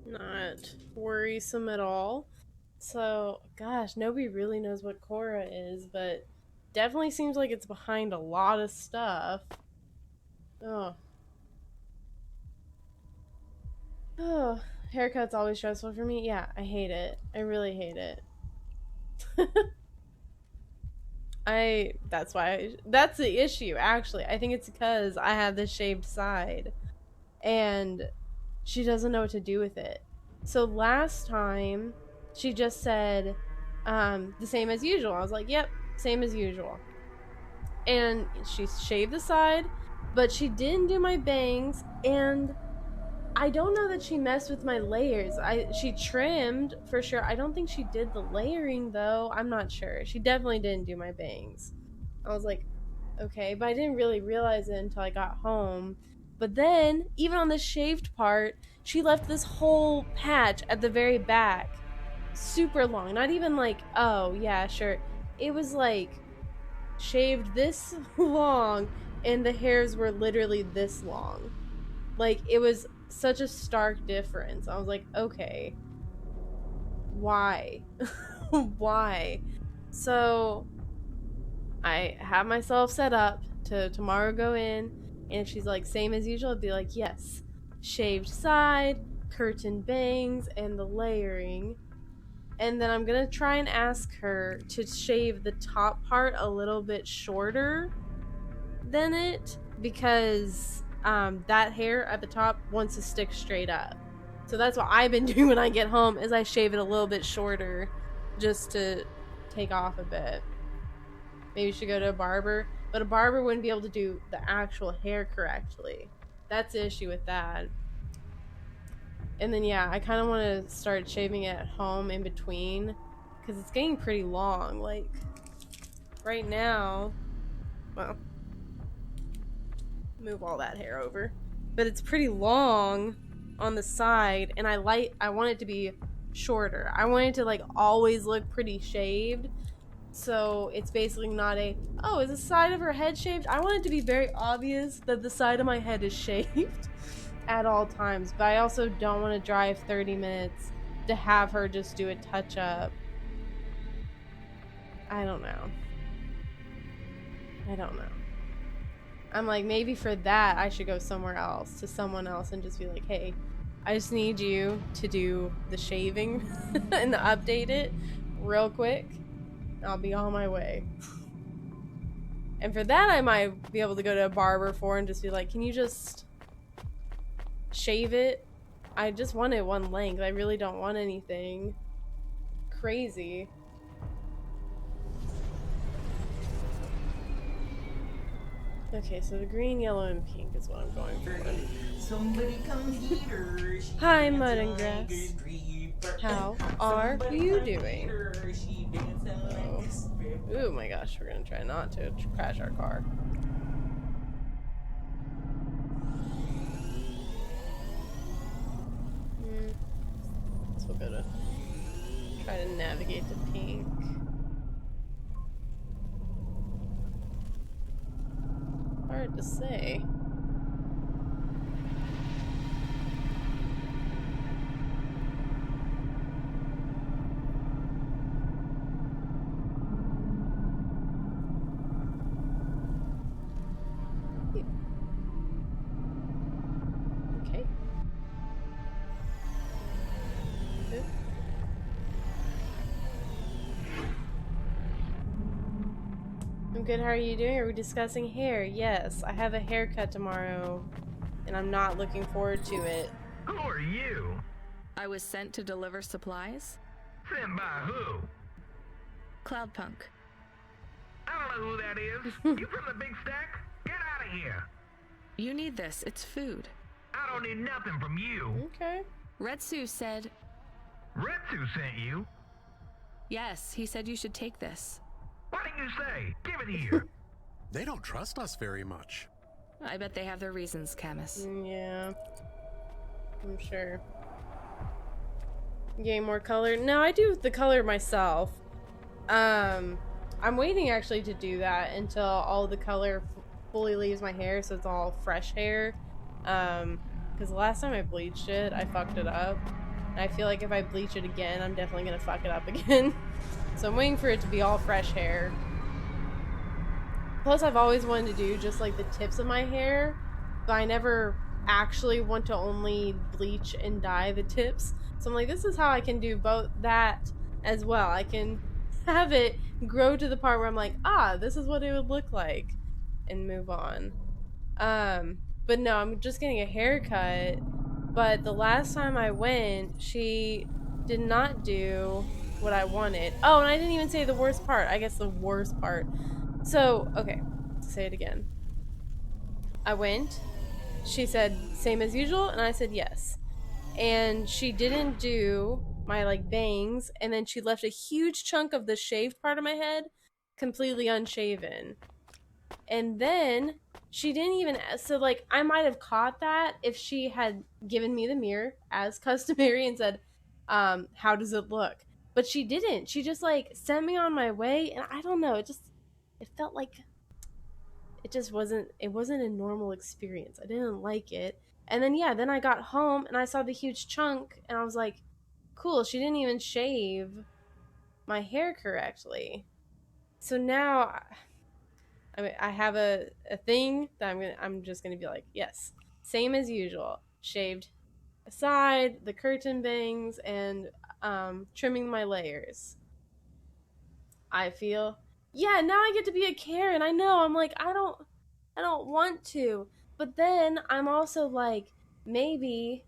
Not worrisome at all. So, gosh, nobody really knows what Cora is, but definitely seems like it's behind a lot of stuff. Oh. Oh, haircut's always stressful for me. Yeah, I hate it. I really hate it. That's the issue, actually. I think it's because I have this shaved side and she doesn't know what to do with it. So last time she just said the same as usual. I was like, yep, same as usual. And she shaved the side, but she didn't do my bangs, and I don't know that she messed with my layers. She trimmed for sure. I don't think she did the layering though. I'm not sure. She definitely didn't do my bangs. I was like, okay, but I didn't really realize it until I got home. But then, even on the shaved part, she left this whole patch at the very back. Super long. Not even like, oh, yeah, sure. It was like shaved this long, and the hairs were literally this long. Like, it was such a stark difference. I was like, okay, why? Why? So I have myself set up to tomorrow go in, and if she's like same as usual, I'd be like, yes, shaved side, curtain bangs, and the layering. And then I'm gonna try and ask her to shave the top part a little bit shorter than it, because that hair at the top wants to stick straight up. So that's what I've been doing when I get home, is I shave it a little bit shorter just to take off a bit. Maybe you should go to a barber, but a barber wouldn't be able to do the actual hair correctly. That's the issue with that. And then yeah, I kind of want to start shaving it at home in between, because it's getting pretty long. Like right now, well, move all that hair over, but it's pretty long on the side, and I want it to be shorter. I want it to like always look pretty shaved, so it's basically not a, oh, is the side of her head shaved? I want it to be very obvious that the side of my head is shaved at all times, but I also don't want to drive 30 minutes to have her just do a touch up. I don't know. I'm like, maybe for that I should go somewhere else, to someone else, and just be like, hey, I just need you to do the shaving and update it real quick. I'll be on my way. And for that I might be able to go to a barber and just be like, can you just shave it? I just want it one length. I really don't want anything crazy. Okay, so the green, yellow, and pink is what I'm going for. Somebody come get her. Hi, Mud and Grass. How are you doing? Oh my gosh, we're gonna try not to crash our car. So we'll go to try to navigate to pink. Hard to say. Okay. Good. I'm good, how are you doing? Are we discussing hair? Yes, I have a haircut tomorrow, and I'm not looking forward to it. Who are you? I was sent to deliver supplies? Sent by who? Cloudpunk. I don't know who that is. You from the big stack? Get out of here. You need this. It's food. I don't need nothing from you. Okay. Retsu said... Retsu sent you? Yes, he said you should take this. What did you say? Give it here. They don't trust us very much. I bet they have their reasons, Camus. Yeah. I'm sure. Getting more color? No, I do the color myself. I'm waiting actually to do that until all the color fully leaves my hair, so it's all fresh hair. Because the last time I bleached it, I fucked it up. And I feel like if I bleach it again, I'm definitely gonna fuck it up again. So I'm waiting for it to be all fresh hair. Plus, I've always wanted to do just like the tips of my hair, but I never actually want to only bleach and dye the tips. So I'm like, this is how I can do both that as well. I can have it grow to the part where I'm like, ah, this is what it would look like, and move on. But no, I'm just getting a haircut. But the last time I went, she did not do what I wanted. Oh, and I didn't even say the worst part. I guess the worst part. So, okay, say it again. I went. She said, same as usual, and I said yes. And she didn't do my, like, bangs, and then she left a huge chunk of the shaved part of my head completely unshaven. And then she didn't even, so, like, I might have caught that if she had given me the mirror as customary and said, how does it look? But she didn't. She just, like, sent me on my way, and I don't know, it felt like it just wasn't a normal experience. I didn't like it. And then, yeah, then I got home and I saw the huge chunk and I was like, cool, she didn't even shave my hair correctly. So now, I mean, I have a thing that I'm just gonna be like, yes, same as usual. Shaved aside, the curtain bangs, and trimming my layers. I feel, yeah, now I get to be a Karen. I know, I'm like, I don't want to. But then I'm also like, maybe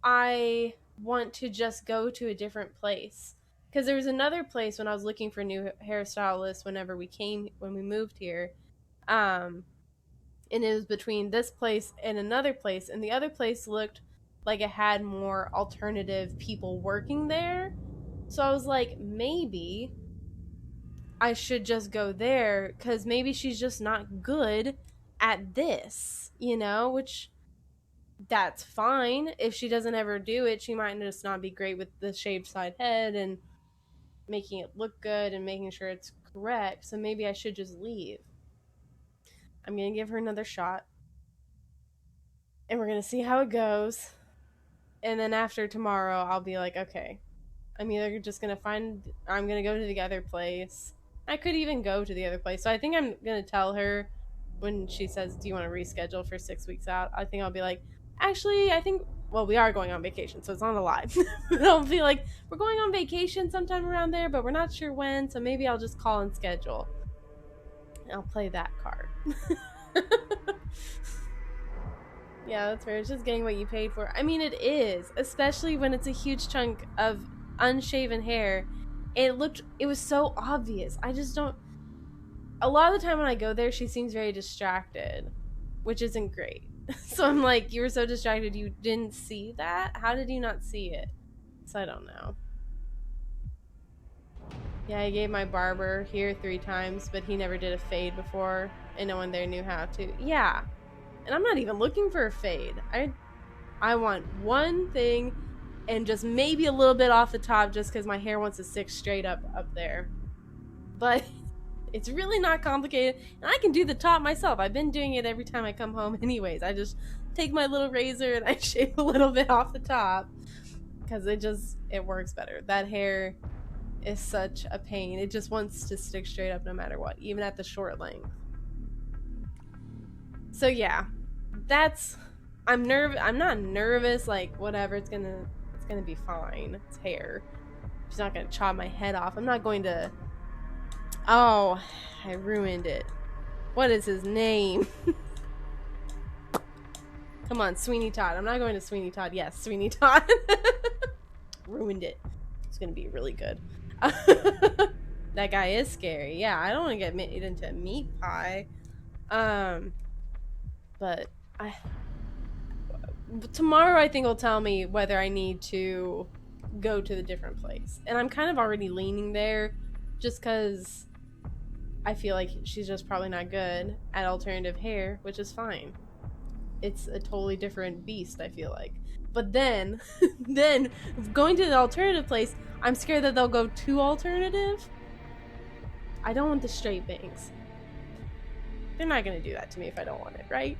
I want to just go to a different place. Because there was another place when I was looking for new hairstylists when we moved here. And it was between this place and another place. And the other place looked like it had more alternative people working there. So I was like, maybe I should just go there. Because maybe she's just not good at this, you know, which that's fine. If she doesn't ever do it, she might just not be great with the shaved side head and making it look good and making sure it's correct. So maybe I should just leave. I'm gonna give her another shot and we're gonna see how it goes. And then after tomorrow, I'll be like, okay, I'm either just gonna I'm gonna go to the other place. I could even go to the other place. So I think I'm gonna tell her when she says, do you want to reschedule for 6 weeks out? I think I'll be like, actually, I think, well, we are going on vacation, so it's not a lie. I'll be like, we're going on vacation sometime around there, but we're not sure when, so maybe I'll just call and schedule. And I'll play that card. Yeah, that's fair. It's just getting what you paid for. I mean, it is, especially when it's a huge chunk of unshaven hair. It was so obvious. I just don't, a lot of the time when I go there, she seems very distracted, which isn't great. So I'm like, you were so distracted you didn't see that? How did you not see it? So I don't know. Yeah, I gave my barber here 3 times, but he never did a fade before, and no one there knew how to. Yeah, and I'm not even looking for a fade. I want one thing, and just maybe a little bit off the top, just because my hair wants to stick straight up there. But it's really not complicated, and I can do the top myself. I've been doing it every time I come home anyways. I just take my little razor and I shave a little bit off the top because it works better. That hair is such a pain. It just wants to stick straight up no matter what, even at the short length. So yeah, I'm not nervous, like whatever, it's gonna be fine. It's hair. She's not gonna chop my head off. I'm not going to. Oh, I ruined it. What is his name? Come on, Sweeney Todd. I'm not going to Sweeney Todd. Yes, Sweeney Todd. Ruined it. It's gonna be really good. That guy is scary. Yeah, I don't want to get made into a meat pie. But tomorrow I think will tell me whether I need to go to the different place. And I'm kind of already leaning there just because I feel like she's just probably not good at alternative hair, which is fine. It's a totally different beast, I feel like. But then, going to the alternative place, I'm scared that they'll go too alternative. I don't want the straight bangs. They're not gonna do that to me if I don't want it, right?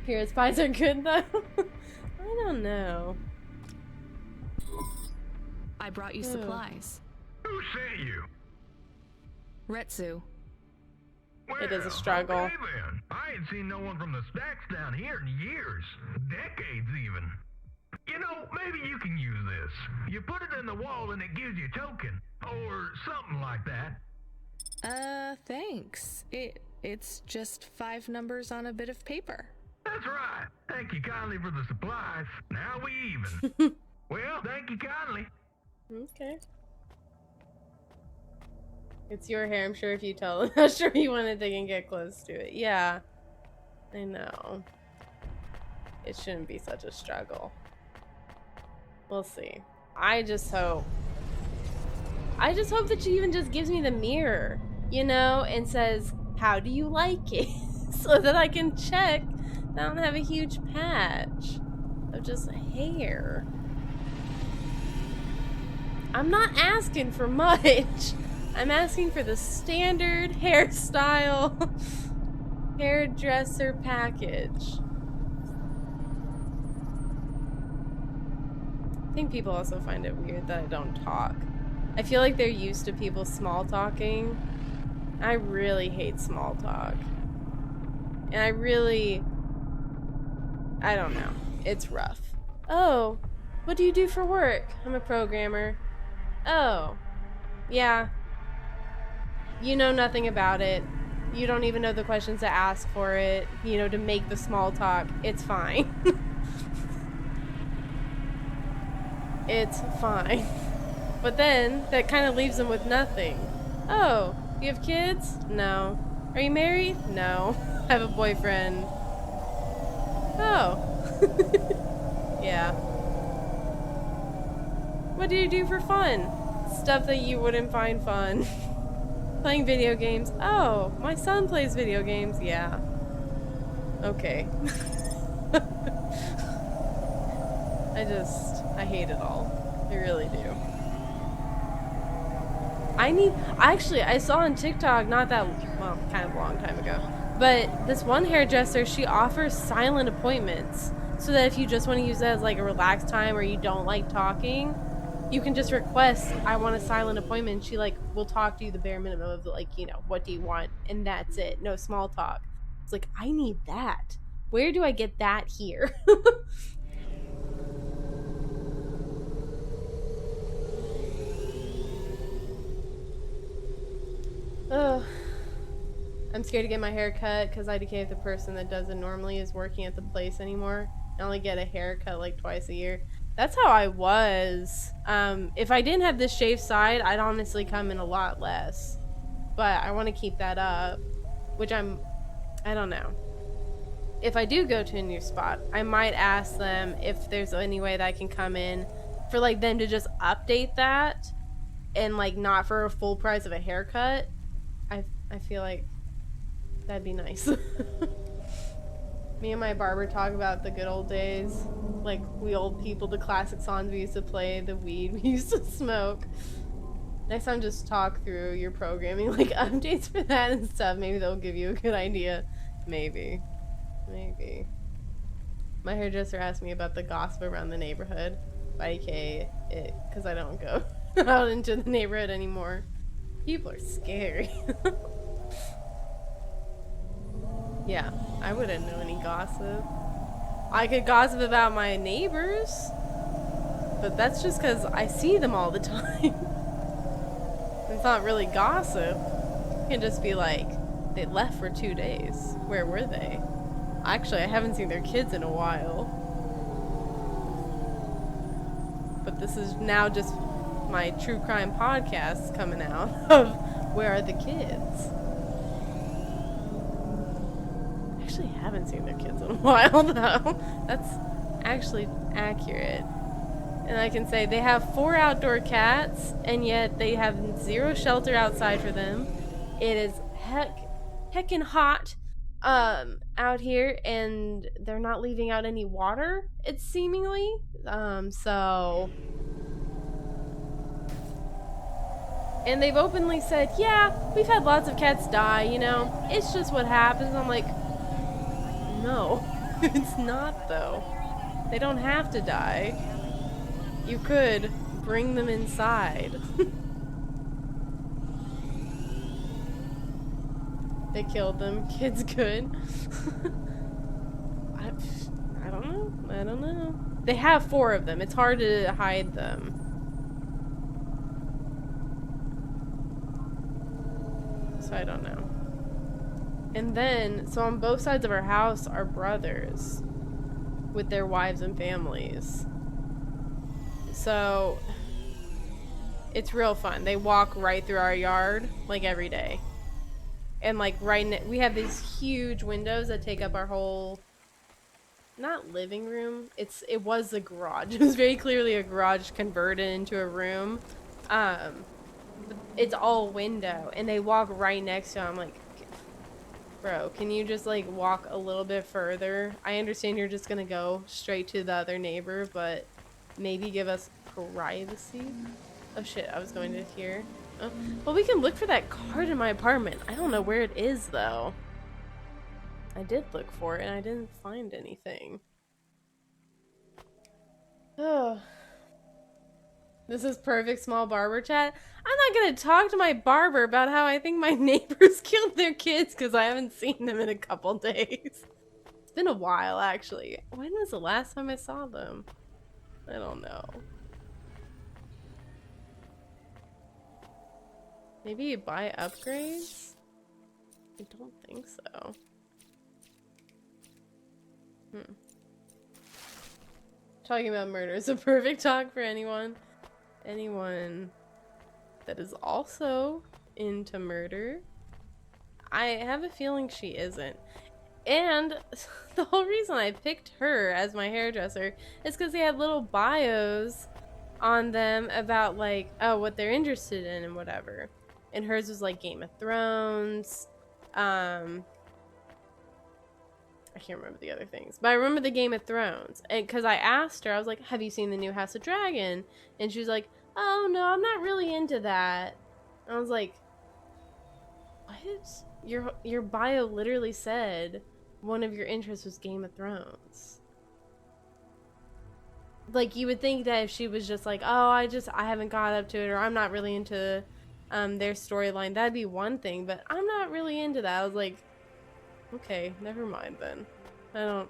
Period pies are good though. I don't know. I brought you supplies. Who sent you? Retsu. It is a struggle. Okay then. I ain't seen no one from the stacks down here in years. Decades even. You know, maybe you can use this. You put it in the wall and it gives you a token. Or something like that. Thanks. It's just 5 numbers on a bit of paper. That's right. Thank you kindly for the supplies. Now we even. Well, thank you kindly. Okay. It's your hair, I'm sure if you tell them how sure you want it, they can get close to it. Yeah. I know. It shouldn't be such a struggle. We'll see. I just hope that she even just gives me the mirror, you know, and says, how do you like it? So that I can check that I don't have a huge patch of just hair. I'm not asking for much. I'm asking for the standard hairstyle hairdresser package. I think people also find it weird that I don't talk. I feel like they're used to people small talking. I really hate small talk. And I don't know. It's rough. Oh, what do you do for work? I'm a programmer. Oh, yeah. You know nothing about it. You don't even know the questions to ask for it, you know, to make the small talk. It's fine. It's fine. But then, that kind of leaves them with nothing. Oh, you have kids? No. Are you married? No. I have a boyfriend. Oh. Yeah. What do you do for fun? Stuff that you wouldn't find fun. Playing video games. Oh, my son plays video games. Yeah. Okay. I hate it all. I really do. I saw on TikTok kind of a long time ago, but this one hairdresser, she offers silent appointments so that if you just want to use it as like a relaxed time or you don't like talking, you can just request, I want a silent appointment. She like will talk to you the bare minimum of like, you know, what do you want? And that's it. No small talk. It's like, I need that. Where do I get that here? Oh, I'm scared to get my hair cut because IDK, if the person that does it normally is working at the place anymore, I only get a haircut like twice a year. That's how I was. If I didn't have this shaved side, I'd honestly come in a lot less. But I want to keep that up, which I don't know. If I do go to a new spot, I might ask them if there's any way that I can come in for like them to just update that and like not for a full price of a haircut. I feel like that'd be nice. Me and my barber talk about the good old days. Like, we old people, the classic songs we used to play, the weed we used to smoke. Next time, just talk through your programming, like, updates for that and stuff. Maybe they'll give you a good idea. Maybe. Maybe. My hairdresser asked me about the gossip around the neighborhood. Because I don't go out into the neighborhood anymore. People are scary. Yeah, I wouldn't know any gossip. I could gossip about my neighbors, but that's just because I see them all the time. It's not really gossip. It can just be like, they left for 2 days. Where were they? Actually, I haven't seen their kids in a while. But this is now just my true crime podcast coming out of Where Are the Kids? Actually, haven't seen their kids in a while, though. That's actually accurate. And I can say they have 4 outdoor cats, and yet they have 0 shelter outside for them. It is heckin' hot out here, and they're not leaving out any water, it's seemingly. So... And they've openly said, yeah, we've had lots of cats die, you know. It's just what happens. I'm like, no, it's not, though. They don't have to die. You could bring them inside. They killed them. Kids could. I don't know. I don't know. They have 4 of them. It's hard to hide them. So I don't know. And then, so on both sides of our house are brothers with their wives and families. So it's real fun. They walk right through our yard like every day. And like we have these huge windows that take up our whole, not living room. It was a garage. It was very clearly a garage converted into a room. It's all window, and they walk right next to it. I'm like, bro, can you just like walk a little bit further? I understand you're just gonna go straight to the other neighbor, but maybe give us privacy. Oh shit, I was going to here. Oh. Well, we can look for that card in my apartment. I don't know where it is though. I did look for it and I didn't find anything. Oh. This is perfect small barber chat. I'm not gonna talk to my barber about how I think my neighbors killed their kids because I haven't seen them in a couple days. It's been a while, actually. When was the last time I saw them? I don't know. Maybe you buy upgrades? I don't think so. Talking about murder is a perfect talk for anyone that is also into murder. I have a feeling she isn't. And the whole reason I picked her as my hairdresser is because they had little bios on them about like, oh, what they're interested in and whatever. And hers was like Game of Thrones. I can't remember the other things, but I remember the Game of Thrones. And because I asked her, I was like, have you seen the new House of Dragon? And she was like, oh no, I'm not really into that. And I was like, what? Your bio literally said one of your interests was Game of Thrones. Like, you would think that if she was just like, oh, I haven't got up to it, or I'm not really into their storyline, that'd be one thing, but I'm not really into that. I was like, okay, never mind then. I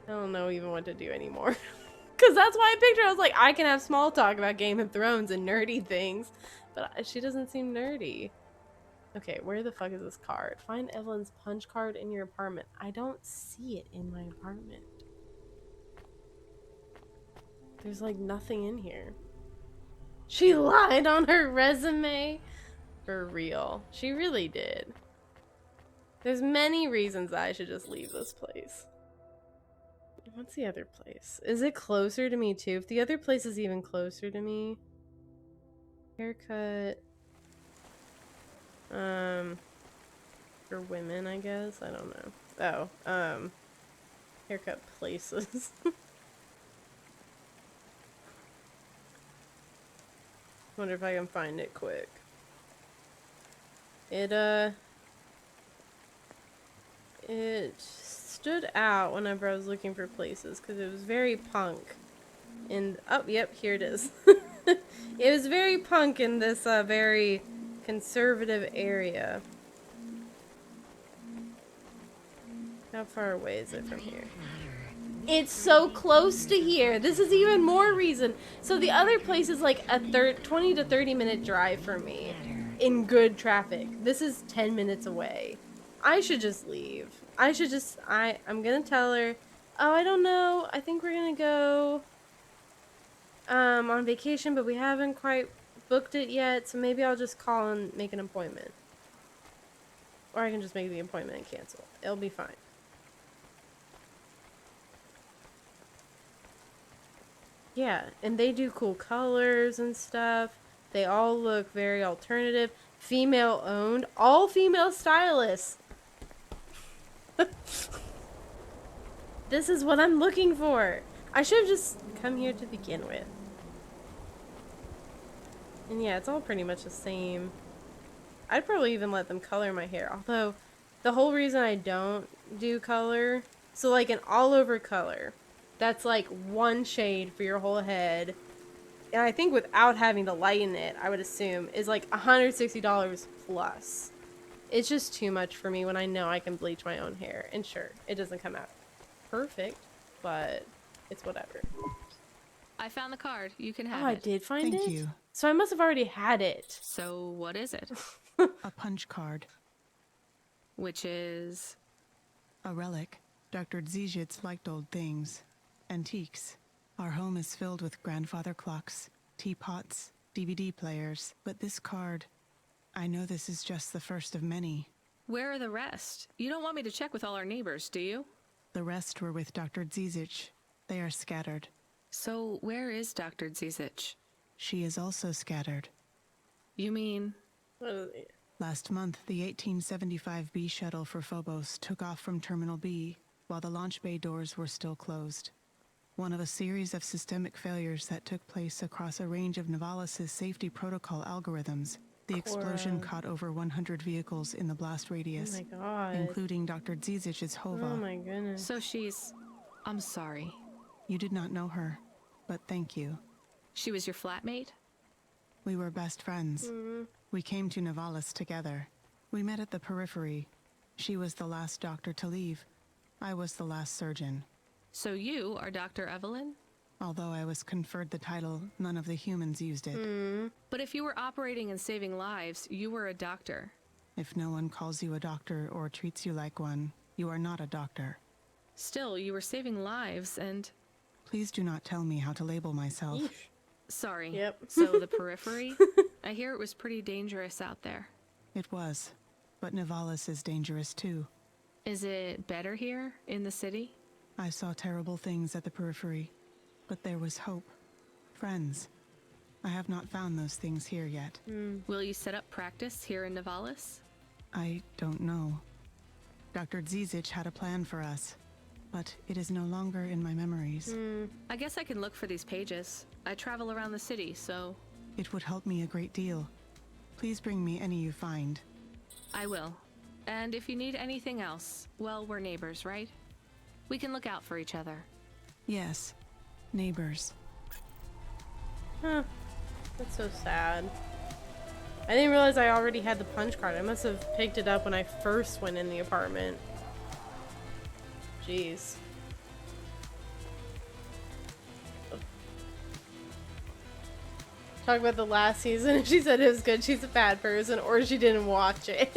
don't know even what to do anymore. Because that's why I picked her. I was like, I can have small talk about Game of Thrones and nerdy things, but she doesn't seem nerdy. Okay, where the fuck is this card? Find Evelyn's punch card in your apartment. I don't see it in my apartment. There's like nothing in here. She lied on her resume? For real. She really did. There's many reasons that I should just leave this place. What's the other place? Is it closer to me too? If the other place is even closer to me. Haircut. For women, I guess. I don't know. Oh, haircut places. Wonder if I can find it quick. It stood out whenever I was looking for places because it was very punk. And oh, yep, here it is. It was very punk in this very conservative area. How far away is it from here? It's so close to here. This is even more reason. So the other place is like a 20 to 30 minute drive for me in good traffic. This is 10 minutes away. I should just leave. I'm gonna tell her, oh, I don't know, I think we're gonna go on vacation, but we haven't quite booked it yet, so maybe I'll just call and make an appointment. Or I can just make the appointment and cancel. It'll be fine. Yeah, and they do cool colors and stuff. They all look very alternative. Female owned. All female stylists. This is what I'm looking for. I should have just come here to begin with. And yeah, it's all pretty much the same. I'd probably even let them color my hair. Although, the whole reason I don't do color, so like an all over color, that's like one shade for your whole head. And I think without having to lighten it, I would assume, is like $160 plus. It's just too much for me when I know I can bleach my own hair. And sure, it doesn't come out perfect, but it's whatever. I found the card. You can have Oh, I it. did find it? Thank you. So I must have already had it. So what is it? A punch card. Which is... A relic. Dr. Dziejic liked old things. Antiques. Our home is filled with grandfather clocks, teapots, DVD players. But this card... I know this is just the first of many. Where are the rest? You don't want me to check with all our neighbors, do you? The rest were with Dr. Dziejic. They are scattered. So where is Dr. Dziejic? She is also scattered. You mean... Last month, the 1875 B shuttle for Phobos took off from Terminal B, while the launch bay doors were still closed. One of a series of systemic failures that took place across a range of Novalis' safety protocol algorithms. The explosion Cora. caught over 100 vehicles in the blast radius, Oh my god. including Dr. Dziejich's Hova. Oh my goodness. So she's... I'm sorry. You did not know her, but thank you. She was your flatmate? We were best friends. We came to Novalis together. We met at the periphery. She was the last doctor to leave. I was the last surgeon. So you are Dr. Evelyn? Although I was conferred the title, none of the humans used it. But if you were operating and saving lives, you were a doctor. If no one calls you a doctor or treats you like one, you are not a doctor. Still, you were saving lives and... Please do not tell me how to label myself. Sorry. Yep. So the periphery? I hear it was pretty dangerous out there. It was, but Novalis is dangerous too. Is it better here, in the city? I saw terrible things at the periphery, but there was hope. Friends. I have not found those things here yet. Will you set up practice here in Novalis? I don't know. Dr. Dziejic had a plan for us, but it is no longer in my memories. I guess I can look for these pages. I travel around the city, so... It would help me a great deal. Please bring me any you find. I will. And if you need anything else, well, we're neighbors, right? We can look out for each other. Yes. Neighbors. Huh. That's so sad. I didn't realize I already had the punch card. I must have picked it up when I first went in the apartment. Jeez. Talk about the last season. She said it was good. She's a bad person, or she didn't watch it.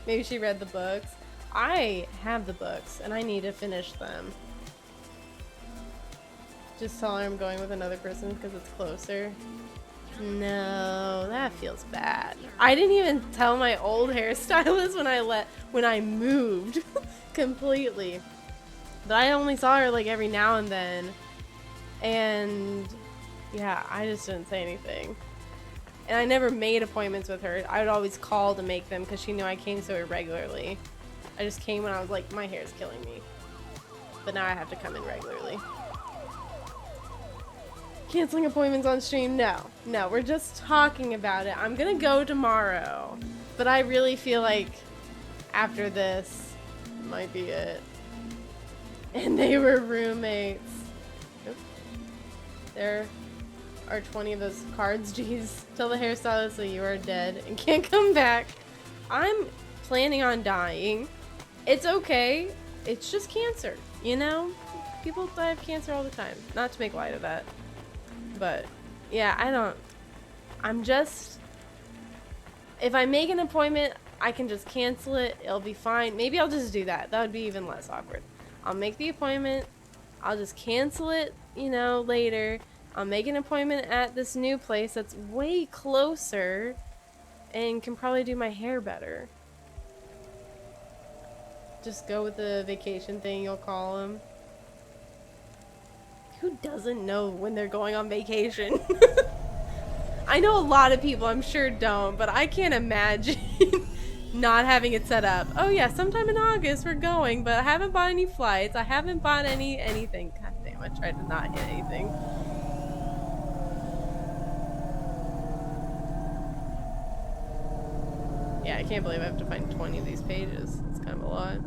Maybe she read the books. I have the books, and I need to finish them. Just tell her I'm going with another person because it's closer. No, that feels bad. I didn't even tell my old hairstylist when I moved completely. But I only saw her like every now and then. And yeah, I just didn't say anything. And I never made appointments with her. I would always call to make them because she knew I came so irregularly. I just came when I was like, my hair is killing me. But now I have to come in regularly. Canceling appointments on stream? No. No, we're just talking about it. I'm gonna go tomorrow. But I really feel like after this might be it. And they were roommates. Oops. There are 20 of those cards. Jeez. Tell the hairstylist that you are dead and can't come back. I'm planning on dying. It's okay. It's just cancer, you know? People die of cancer all the time. Not to make light of that. But, yeah, I'm just... If I make an appointment, I can just cancel it. It'll be fine. Maybe I'll just do that. That would be even less awkward. I'll make the appointment. I'll just cancel it, you know, later. I'll make an appointment at this new place that's way closer and can probably do my hair better. Just go with the vacation thing, you'll call them. Who doesn't know when they're going on vacation? I know a lot of people, I'm sure, don't, but I can't imagine not having it set up. Oh yeah, sometime in August we're going, but I haven't bought any flights. I haven't bought anything. God damn, I tried to not hit anything. Yeah, I can't believe I have to find 20 of these pages. It's kind of a lot.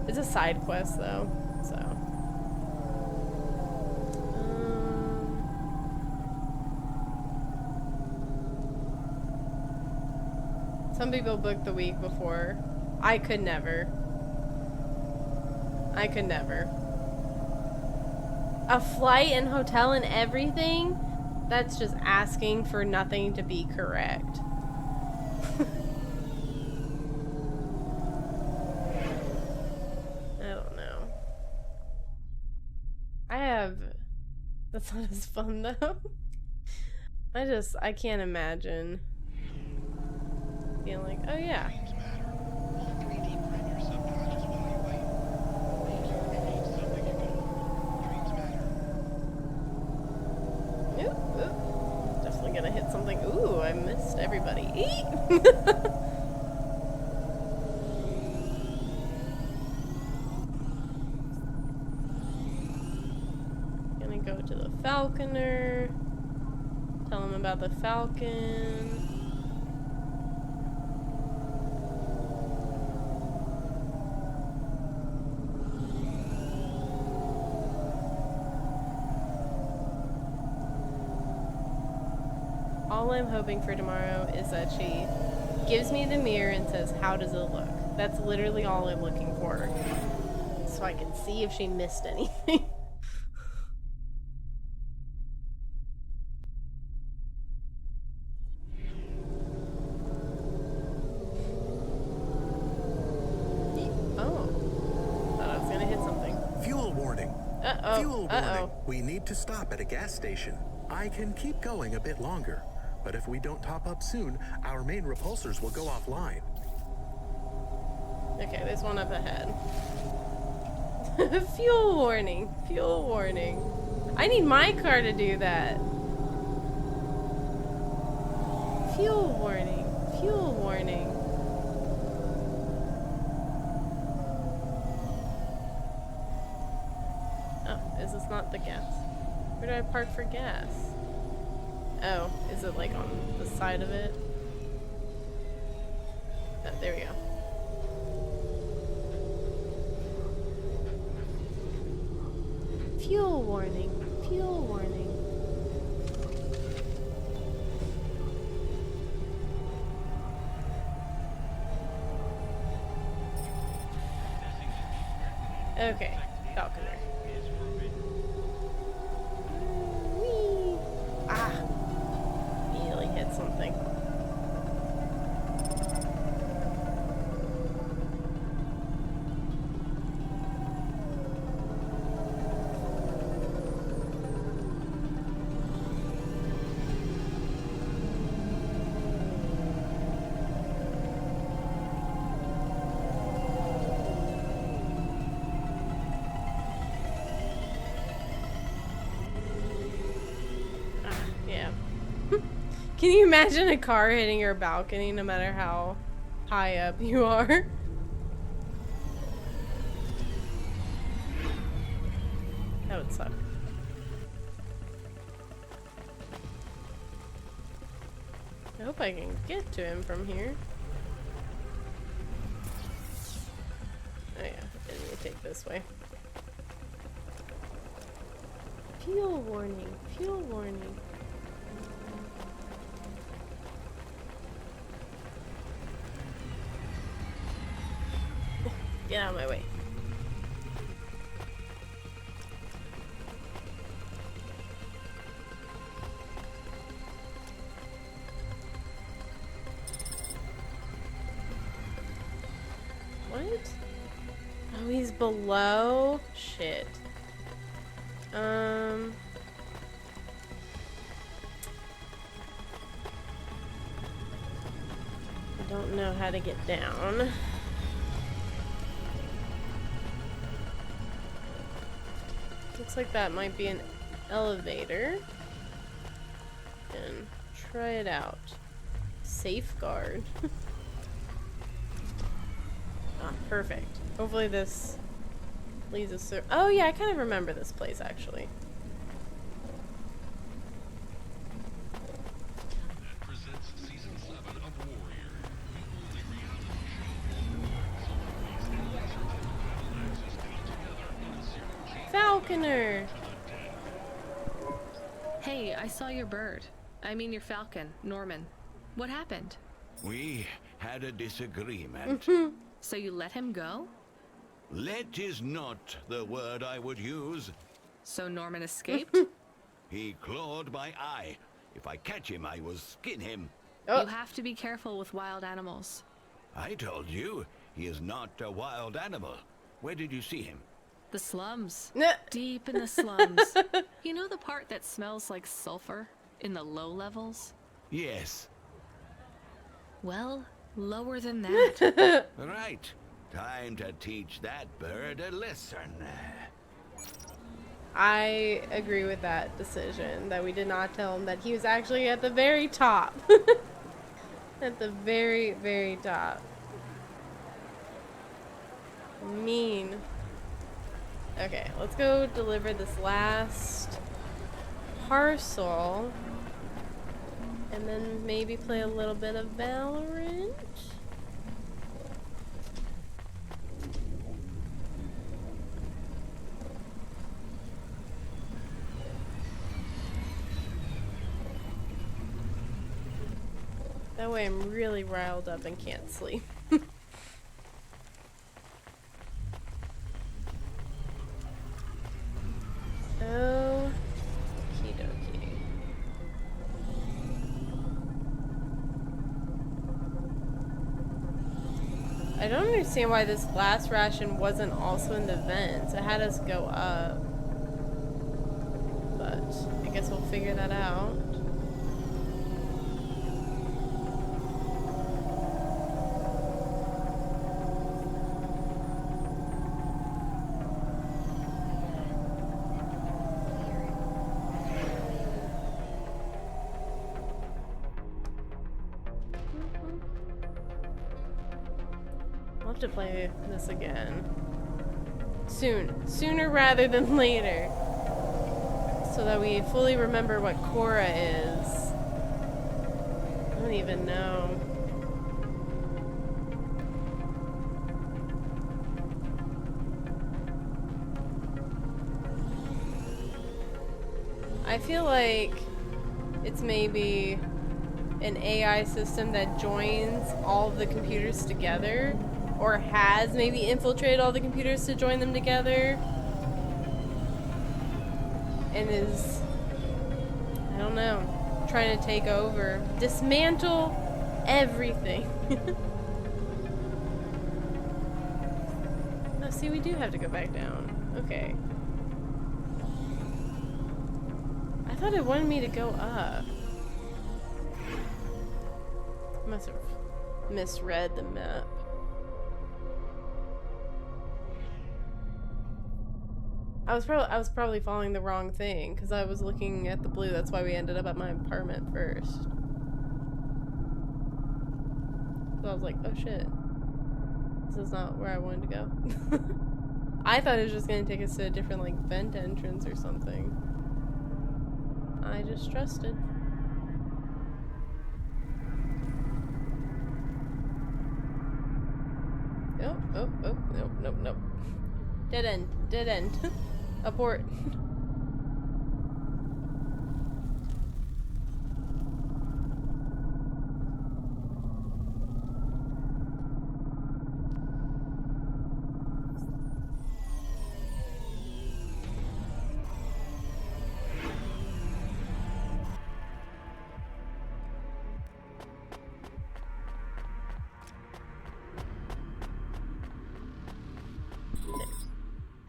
It's a side quest though, so. Some people book the week before. I could never. I could never. A flight and hotel and everything? That's just asking for nothing to be correct. I don't know. That's not as fun though. I can't imagine being like, oh yeah. Oop, oop. Definitely gonna hit something. Ooh, I missed everybody. Eat! Gonna go to the Falconer. Tell him about the Falcon. All I'm hoping for tomorrow is that she gives me the mirror and says, how does it look? That's literally all I'm looking for. So I can see if she missed anything. Oh. Thought I was gonna hit something. Fuel warning. Uh-oh. Fuel warning. We need to stop at a gas station. I can keep going a bit longer, but if we don't top up soon, our main repulsors will go offline. Okay, there's one up ahead. Fuel warning. Fuel warning. I need my car to do that. Fuel warning. Fuel warning. Oh, is this not the gas? Where do I park for gas? Oh, is it like on the side of it? Oh, there we go. Fuel warning. Fuel warning. Okay, Falconer. Whee! Ah! Immediately hit something. Can you imagine a car hitting your balcony no matter how high up you are? That would suck. I hope I can get to him from here. Oh yeah, I need to take this way. Fuel warning, fuel warning. Get out of my way. What? Oh, he's below? Shit. I don't know how to get down. Looks like that might be an elevator. And try it out. Safeguard. Ah, perfect. Hopefully this leads us through. Oh yeah, I kind of remember this place actually. That presents season 7 of Warrior. Falconer! Hey, I saw your bird. I mean your falcon, Norman. What happened? We had a disagreement. So you let him go? Let is not the word I would use. So Norman escaped? He clawed my eye. If I catch him, I will skin him. Oh. You have to be careful with wild animals. I told you, he is not a wild animal. Where did you see him? The slums. Deep in the slums. You know the part that smells like sulfur? In the low levels? Yes. Well, lower than that. Right. Time to teach that bird a lesson. I agree with that decision, that we did not tell him that he was actually at the very top. At the very, very top. Mean. Okay, let's go deliver this last parcel. And then maybe play a little bit of Valorant. That way I'm really riled up and can't sleep. Oh, okie dokie. I don't understand why this last ration wasn't also in the vents. It had us go up. But I guess we'll figure that out. I'll have to play this again. Soon. Sooner rather than later. So that we fully remember what Cora is. I don't even know. I feel like it's maybe an AI system that joins all of the computers together, or has maybe infiltrated all the computers to join them together, and is, I don't know, trying to take over, dismantle everything. Oh, see, we do have to go back down. Okay. I thought it wanted me to go up. Must have misread the map. I was probably following the wrong thing because I was looking at the blue. That's why we ended up at my apartment first. So I was like, oh shit. This is not where I wanted to go. I thought it was just gonna take us to a different like vent entrance or something. I just trusted. Oh, nope. Dead end. Abort.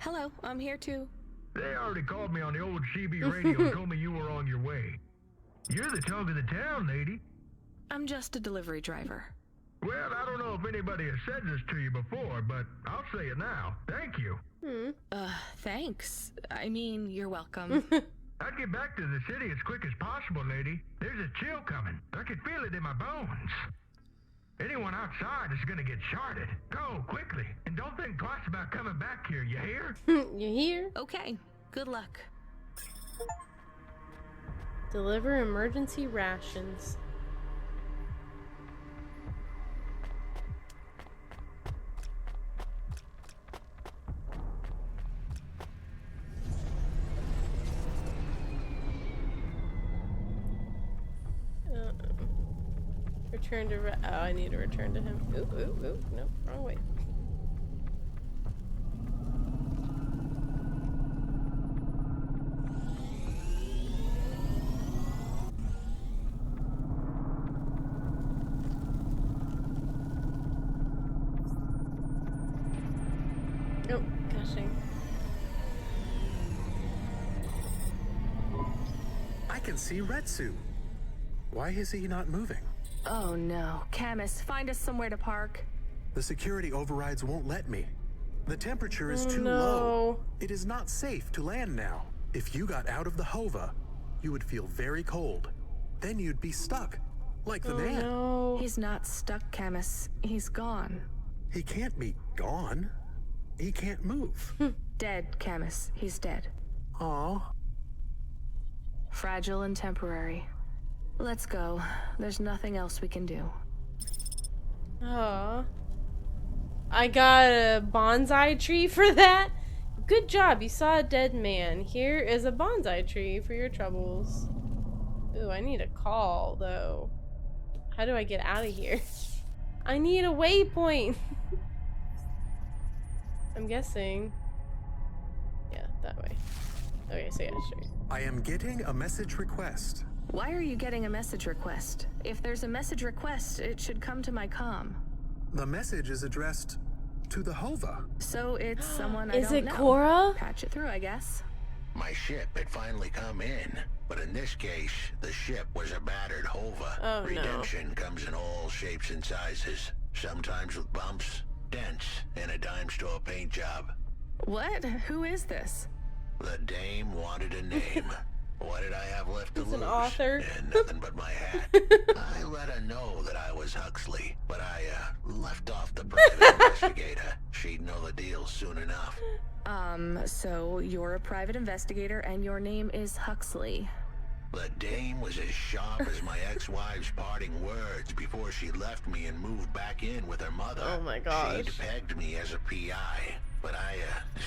Hello, I'm here too. They already called me on the old CB radio and told me you were on your way. You're the talk of the town, lady. I'm just a delivery driver. Well, I don't know if anybody has said this to you before, but I'll say it now. Thank you. Thanks. I mean, you're welcome. I'd get back to the city as quick as possible, lady. There's a chill coming. I can feel it in my bones. Anyone outside is gonna get sharded. Go, quickly. And don't think twice about coming back here, you hear? You hear? Okay, good luck. Deliver emergency rations. Return to oh, I need to return to him. Ooh, nope, wrong way. Oh, caching. I can see Retsu. Why is he not moving? Oh no. Camus, find us somewhere to park. The security overrides won't let me. The temperature is too no. low. It is not safe to land now. If you got out of the Hova, you would feel very cold. Then you'd be stuck, like the man. No. He's not stuck, Camus. He's gone. He can't be gone. He can't move. Dead, Camus. He's dead. Aw. Fragile and temporary. Let's go. There's nothing else we can do. Aw. I got a bonsai tree for that. Good job, you saw a dead man. Here is a bonsai tree for your troubles. Ooh, I need a call, though. How do I get out of here? I need a waypoint. I'm guessing. Yeah, that way. Okay, so yeah, sure. I am getting a message request. Why are you getting a message request? If there's a message request, it should come to my comm. The message is addressed to the Hova. So it's someone I Is don't it know. Cora? Patch it through, I guess. My ship had finally come in, but in this case, the ship was a battered Hova. Oh, no. Redemption comes in all shapes and sizes, sometimes with bumps, dents, and a dime store paint job. What? Who is this? The dame wanted a name. What did I have left to He's lose? an author. And nothing but my hat. I let her know that I was Huxley, but I left off the private investigator. She'd know the deal soon enough. So you're a private investigator and your name is Huxley. The dame was as sharp as my ex-wife's parting words before she left me and moved back in with her mother. Oh my gosh. She'd pegged me as a PI, but I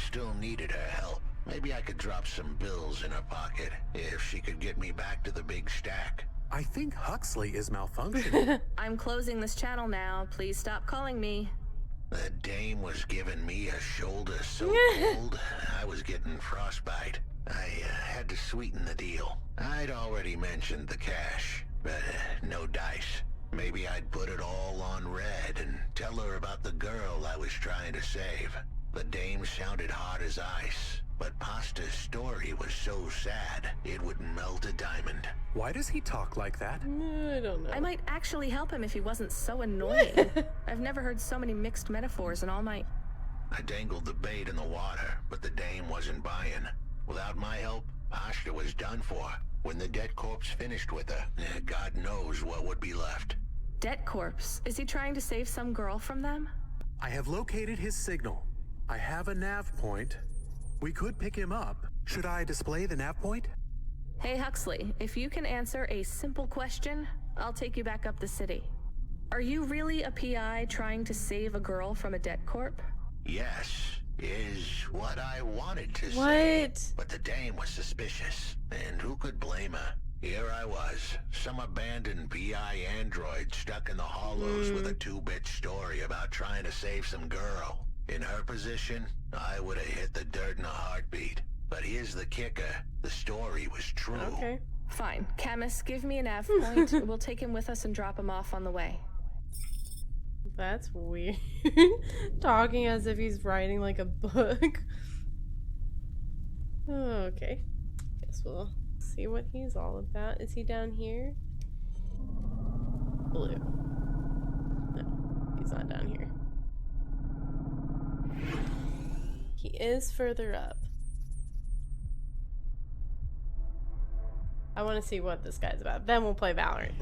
still needed her help. Maybe I could drop some bills in her pocket if she could get me back to the big stack. I think Huxley is malfunctioning. I'm closing this channel now. Please stop calling me. The dame was giving me a shoulder so cold, I was getting frostbite. I had to sweeten the deal. I'd already mentioned the cash, but no dice. Maybe I'd put it all on red and tell her about the girl I was trying to save. The dame sounded hard as ice, but Pasta's story was so sad, it would melt a diamond. Why does he talk like that? I don't know. I might actually help him if he wasn't so annoying. I've never heard so many mixed metaphors in all my... I dangled the bait in the water, but the dame wasn't buying. Without my help, Pasta was done for. When the dead corpse finished with her, God knows what would be left. Debt corpse? Is he trying to save some girl from them? I have located his signal. I have a nav point. We could pick him up. Should I display the nav point? Hey Huxley, if you can answer a simple question, I'll take you back up the city. Are you really a PI trying to save a girl from a debt corp? Yes, is what I wanted to What? say. But the dame was suspicious, and who could blame her? Here I was, some abandoned PI android stuck in the hollows with a 2-bit story about trying to save some girl. In her position, I would have hit the dirt in a heartbeat. But here's the kicker. The story was true. Okay. Fine. Camus, give me a nav point. We'll take him with us and drop him off on the way. That's weird. Talking as if he's writing like a book. Okay. Guess we'll see what he's all about. Is he down here? Blue. No, he's not down here. He is further up. I want to see what this guy's about. Then we'll play Valorant.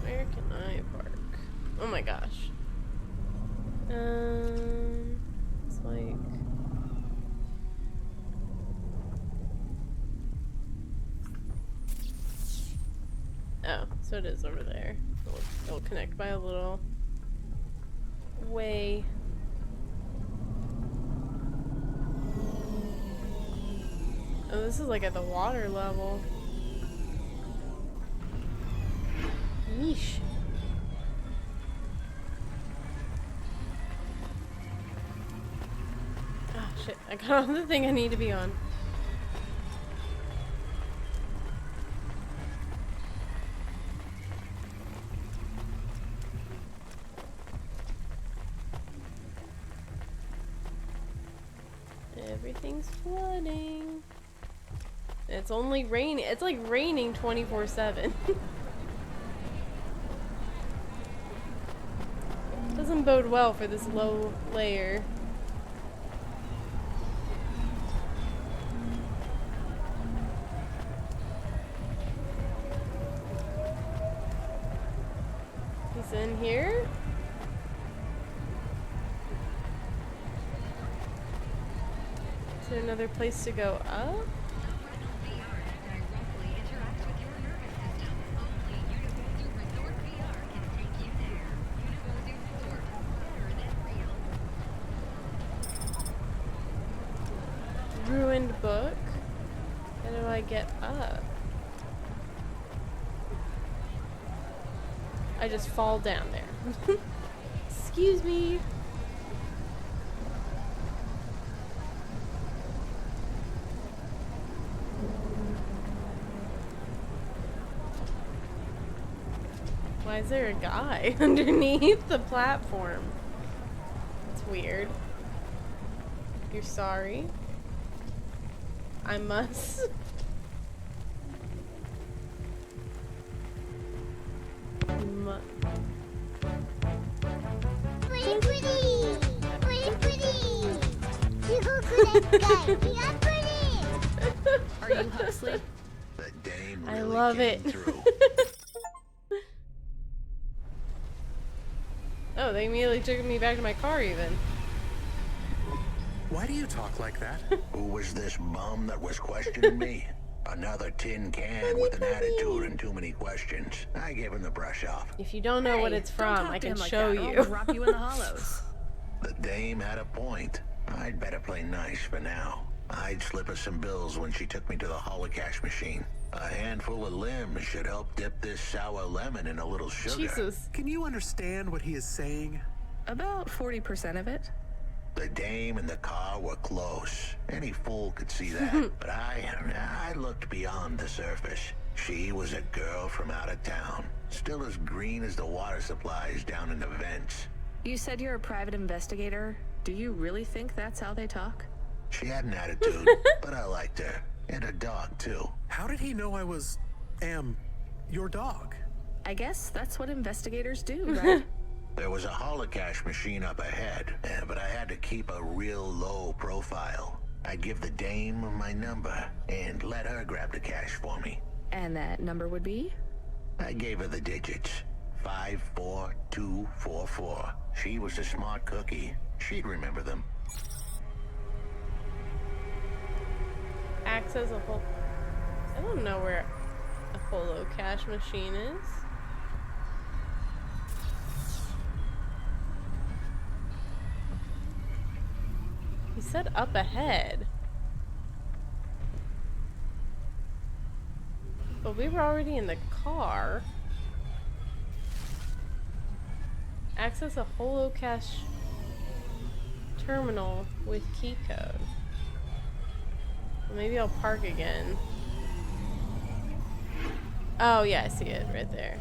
Where can I park? Oh my gosh. It's like... Oh, so it is over there. It'll connect by a little way. Oh, this is like at the water level. Yeesh. Ah, shit. I got on the thing I need to be on. Everything's flooding. It's only raining. It's like raining 24/7. Doesn't bode well for this low layer. He's in here. Is there another place to go up? Ruined book. How do I get up? I just fall down there. Excuse me. Why is there a guy underneath the platform? It's weird. You're sorry? I must. Pretty, pretty! Pretty, pretty! Are you Huxley? The dame I really love came it. through. Oh, they immediately took me back to my car even. Why do you talk like that? Who was this bum that was questioning me? Another tin can with an attitude and too many questions. I gave him the brush off. If you don't know what it's from, I can show you. I'll drop you in the hollows. The dame had a point. I'd better play nice for now. I'd slip her some bills when she took me to the holocash machine. A handful of limbs should help dip this sour lemon in a little sugar. Jesus. Can you understand what he is saying? About 40% of it. The dame and the car were close. Any fool could see that. But I looked beyond the surface. She was a girl from out of town. Still as green as the water supplies down in the vents. You said you're a private investigator. Do you really think that's how they talk? She had an attitude, but I liked her. And a dog, too. How did he know I am your dog? I guess that's what investigators do, right? There was a holocash machine up ahead, but I had to keep a real low profile. I'd give the dame my number and let her grab the cash for me. And that number would be? I gave her the digits. 54244. She was a smart cookie. She'd remember them. Access a whole... I don't know where... a holo cash machine is. He said up ahead. But we were already in the car. Access a holo cash terminal with key code. Well, maybe I'll park again. Oh yeah, I see it right there.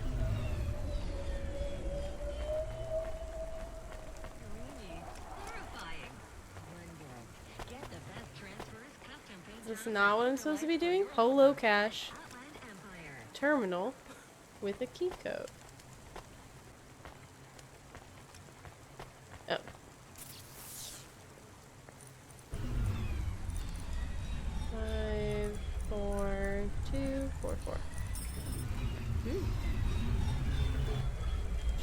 Is this not what I'm supposed to be doing? Holo cash terminal with a key code. Oh. Five, 4, 2, 4, 4.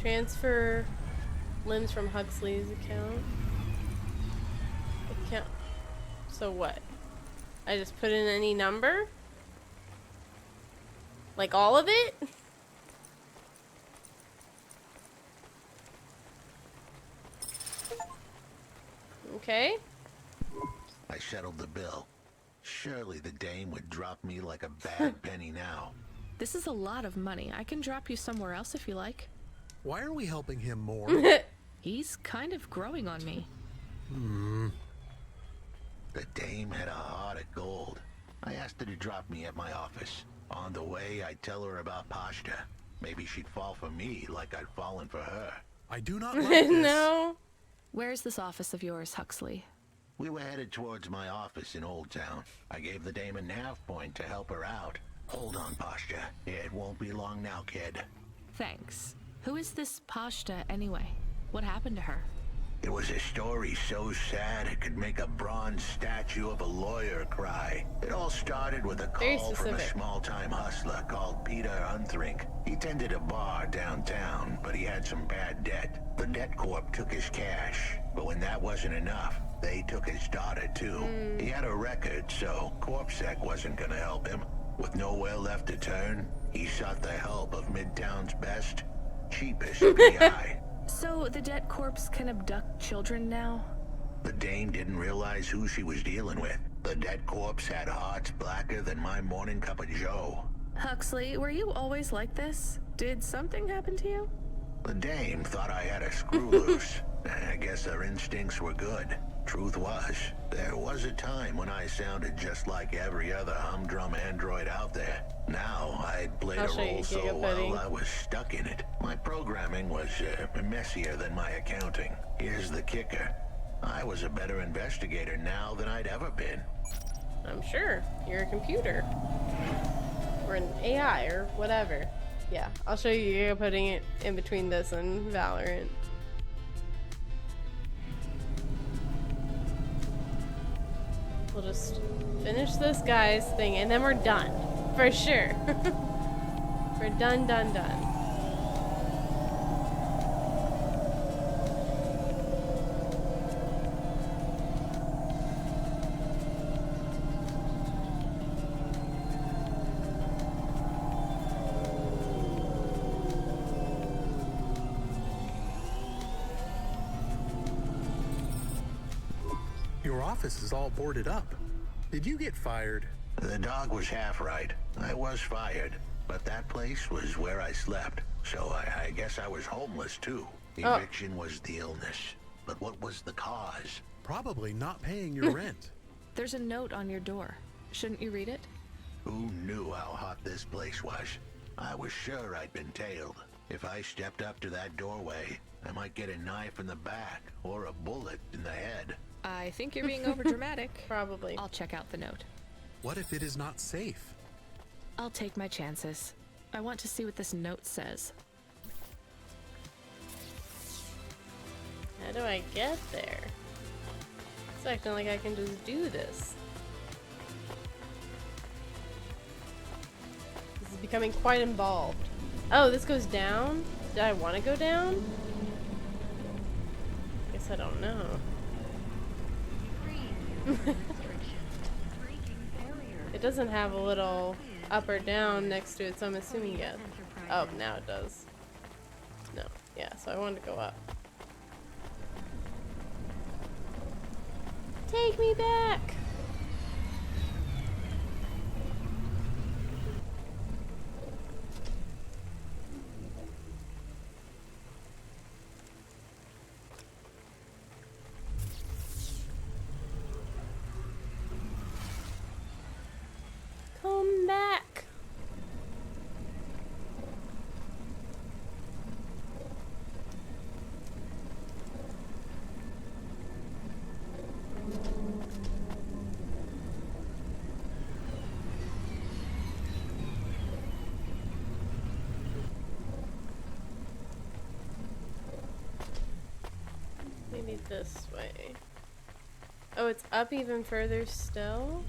Transfer limbs from Huxley's account. So what? I just put in any number? Like all of it? Okay. I settled the bill. Surely the dame would drop me like a bad penny now. This is a lot of money. I can drop you somewhere else if you like. Why are we helping him more? He's kind of growing on me. The dame had a heart of gold. I asked her to drop me at my office. On the way, I'd tell her about Pashta. Maybe she'd fall for me like I'd fallen for her. I do not like this. No. Where's this office of yours, Huxley? We were headed towards my office in Old Town. I gave the dame a nav point to help her out. Hold on, Pashta. It won't be long now, kid. Thanks. Who is this Pashta anyway? What happened to her? It was a story so sad it could make a bronze statue of a lawyer cry. It all started with a call from a small-time hustler called Peter Unthrink. He tended a bar downtown, but he had some bad debt. The debt corp took his cash, but when that wasn't enough, they took his daughter too. He had a record, so CorpSec wasn't gonna help him. With nowhere left to turn, he sought the help of Midtown's best, cheapest PI. So the debt corpse can abduct children now? The dame didn't realize who she was dealing with. The dead corpse had hearts blacker than my morning cup of joe. Huxley, were you always like this? Did something happen to you? The dame thought I had a screw loose. I guess her instincts were good. Truth was, there was a time when I sounded just like every other humdrum android out there. Now, I'd played a role so well I was stuck in it. My programming was messier than my accounting. Here's the kicker. I was a better investigator now than I'd ever been. I'm sure. You're a computer. Or an AI or whatever. Yeah, I'll show you putting it in between this and Valorant. We'll just finish this guy's thing and then we're done. For sure. We're done. Your office is all boarded up. Did you get fired? The dog was half right. I was fired, but that place was where I slept. So I guess I was homeless too. Eviction was the illness. But what was the cause? Probably not paying your rent. There's a note on your door. Shouldn't you read it? Who knew how hot this place was? I was sure I'd been tailed. If I stepped up to that doorway, I might get a knife in the back or a bullet in the head. I think you're being overdramatic. Probably. I'll check out the note. What if it is not safe? I'll take my chances. I want to see what this note says. How do I get there? It's acting like I can just do this. This is becoming quite involved. Oh, this goes down? Did I want to go down? Guess I don't know. It doesn't have a little up or down next to it, so I'm assuming yes. Oh, now it does. No. Yeah, so I wanted to go up. Take me back! Come back! Maybe this way. Oh, it's up even further still?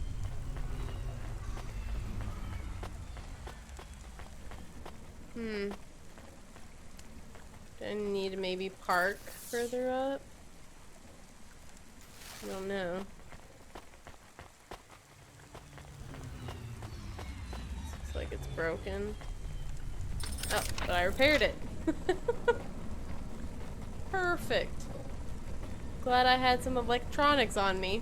Do I need to maybe park further up? I don't know. Looks like it's broken. Oh, but I repaired it. Perfect. Glad I had some electronics on me.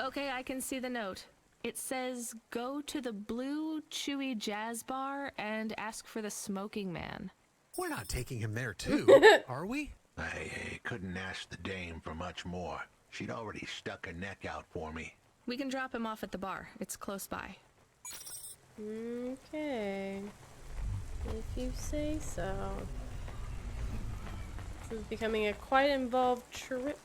Okay, I can see the note. It says, go to the Blue Chewy Jazz Bar and ask for the smoking man. We're not taking him there too, are we? I couldn't ask the dame for much more. She'd already stuck her neck out for me. We can drop him off at the bar. It's close by. Okay. If you say so. This is becoming a quite involved trip.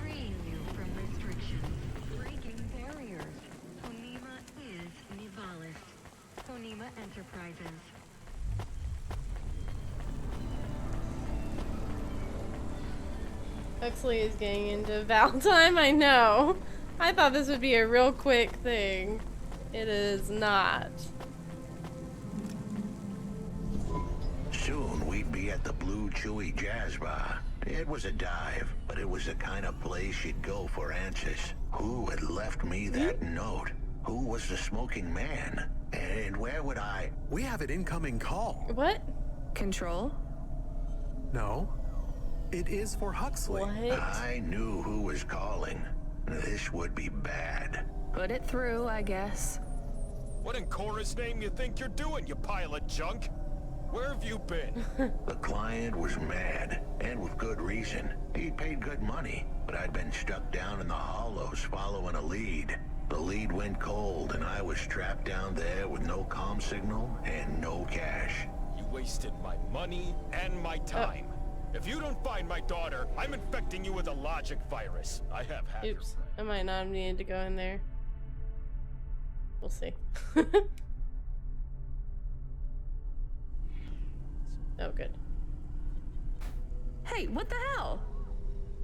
Freeing you from restrictions, breaking barriers. Konima is Nivalis. Konima Enterprises. Huxley is getting into Valentine, I know. I thought this would be a real quick thing. It is not. Soon we'd be at the Blue Chewy Jazz Bar. It was a dive, but it was the kind of place you'd go for answers. Who had left me that note? Who was the smoking man? And where would I... We have an incoming call. What? Control? No. It is for Huxley. What? I knew who was calling. This would be bad. Put it through, I guess. What in Cora's name you think you're doing, you pile of junk? Where have you been? The client was mad, and with good reason. He'd paid good money, but I'd been stuck down in the hollows following a lead. The lead went cold, and I was trapped down there with no comm signal and no cash. You wasted my money and my time. If you don't find my daughter, I'm infecting you with a logic virus. I have hackers. Oops. I might not have needed to go in there. We'll see. Oh, good. Hey, what the hell?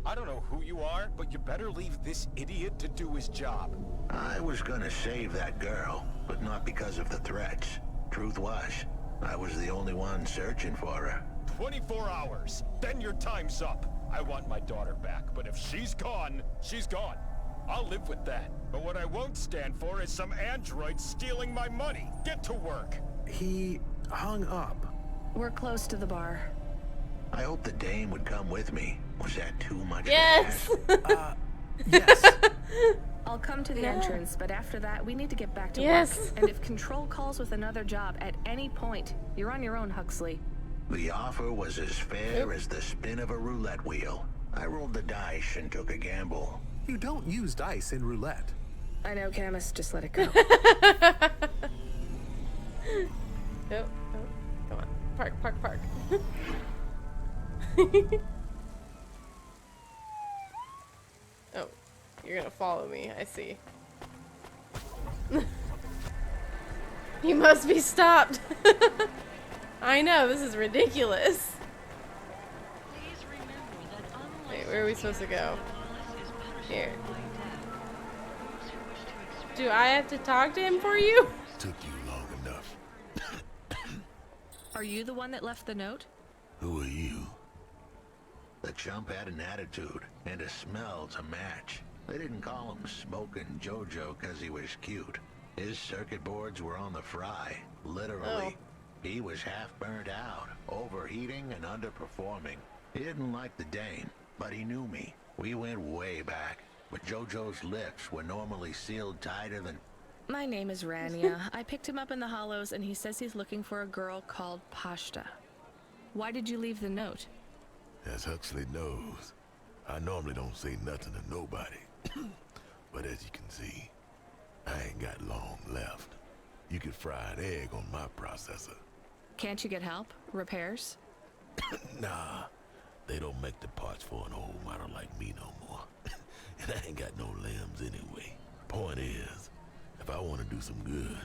I don't know who you are, but you better leave this idiot to do his job. I was gonna save that girl, but not because of the threats. Truth was, I was the only one searching for her. 24 hours, then your time's up. I want my daughter back, but if she's gone, she's gone. I'll live with that. But what I won't stand for is some android stealing my money. Get to work. He hung up. We're close to the bar. I hope the dame would come with me. Was that too much? Yes! Yes. I'll come to the entrance, but after that, we need to get back to Yes. work. And if Control calls with another job at any point, you're on your own, Huxley. The offer was as fair as the spin of a roulette wheel. I rolled the dice and took a gamble. You don't use dice in roulette. I know, Camus. Just let it go. Oh, come on. Park, park, park. Oh, you're gonna follow me, I see. You must be stopped. I know, this is ridiculous. Wait, where are we supposed to go? Here. Do I have to talk to him for you? Took you long enough. Are you the one that left the note? Who are you? The chump had an attitude and a smell to match. They didn't call him Smoking Jojo because he was cute. His circuit boards were on the fry, literally. He was half burnt out, overheating and underperforming. He didn't like the Dane, but he knew me. We went way back, but Jojo's lips were normally sealed tighter than... My name is Rania. I picked him up in the Hollows, and he says he's looking for a girl called Pashta. Why did you leave the note? As Huxley knows, I normally don't say nothing to nobody. But as you can see, I ain't got long left. You could fry an egg on my processor. Can't you get help? Repairs? Nah, they don't make the parts for an old model like me no more. And I ain't got no limbs anyway. Point is, if I want to do some good,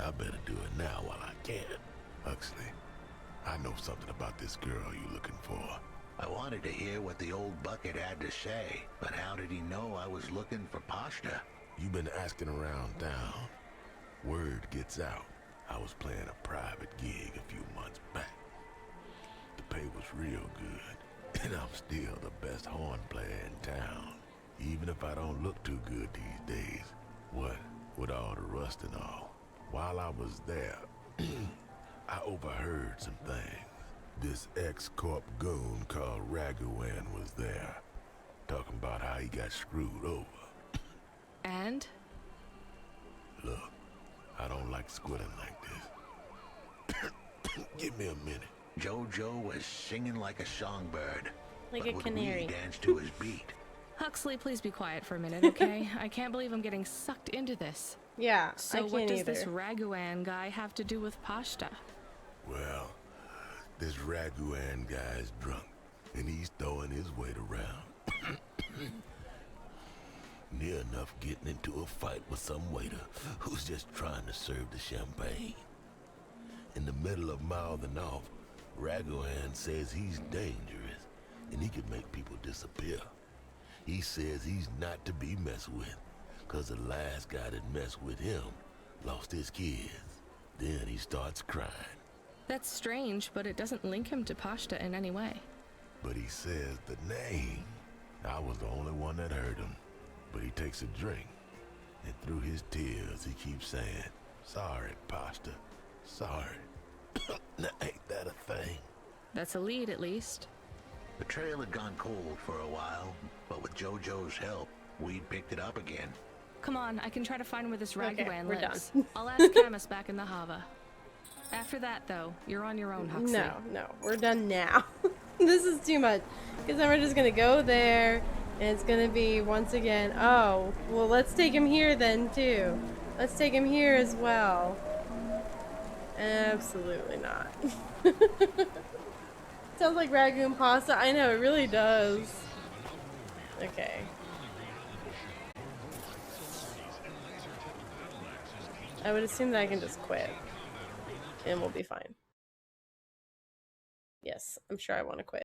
I better do it now while I can. Huxley, I know something about this girl you're looking for. I wanted to hear what the old bucket had to say, but how did he know I was looking for Pashta? You've been asking around town. Word gets out. I was playing a private gig a few months back. The pay was real good, and I'm still the best horn player in town. Even if I don't look too good these days. What with all the rust and all. While I was there, I overheard some things. This ex-corp goon called Raguan was there, talking about how he got screwed over. And? Look, I don't like squilling like this. Give me a minute. Jojo was singing like a songbird. Like but a would canary. we dance to his beat? Huxley, please be quiet for a minute, okay? I can't believe I'm getting sucked into this. Yeah, so I can't what does either. this Raguan guy have to do with Pashta? Well, this Raguan guy's drunk, and he's throwing his weight around. Near enough getting into a fight with some waiter who's just trying to serve the champagne. In the middle of mouthing off, Raguan says he's dangerous, and he can make people disappear. He says he's not to be messed with, cause the last guy that messed with him lost his kids. Then he starts crying. That's strange, but it doesn't link him to Pashta in any way. But he says the name. I was the only one that heard him. But he takes a drink, and through his tears he keeps saying, "Sorry, Pashta, sorry." Now ain't that a thing? That's a lead, at least. The trail had gone cold for a while, but with Jojo's help, we'd picked it up again. Come on, I can try to find where this Okay, Raguan we're lives. done. I'll ask Camus back in the Hava. After that, though, you're on your own, Huxley. No, we're done now. This is too much. Because then we're just going to go there, and it's going to be, once again, oh, well, let's take him here then, too. Let's take him here as well. Absolutely not. Sounds like ragu and pasta. I know, it really does. Okay. I would assume that I can just quit. And we'll be fine. Yes, I'm sure I want to quit.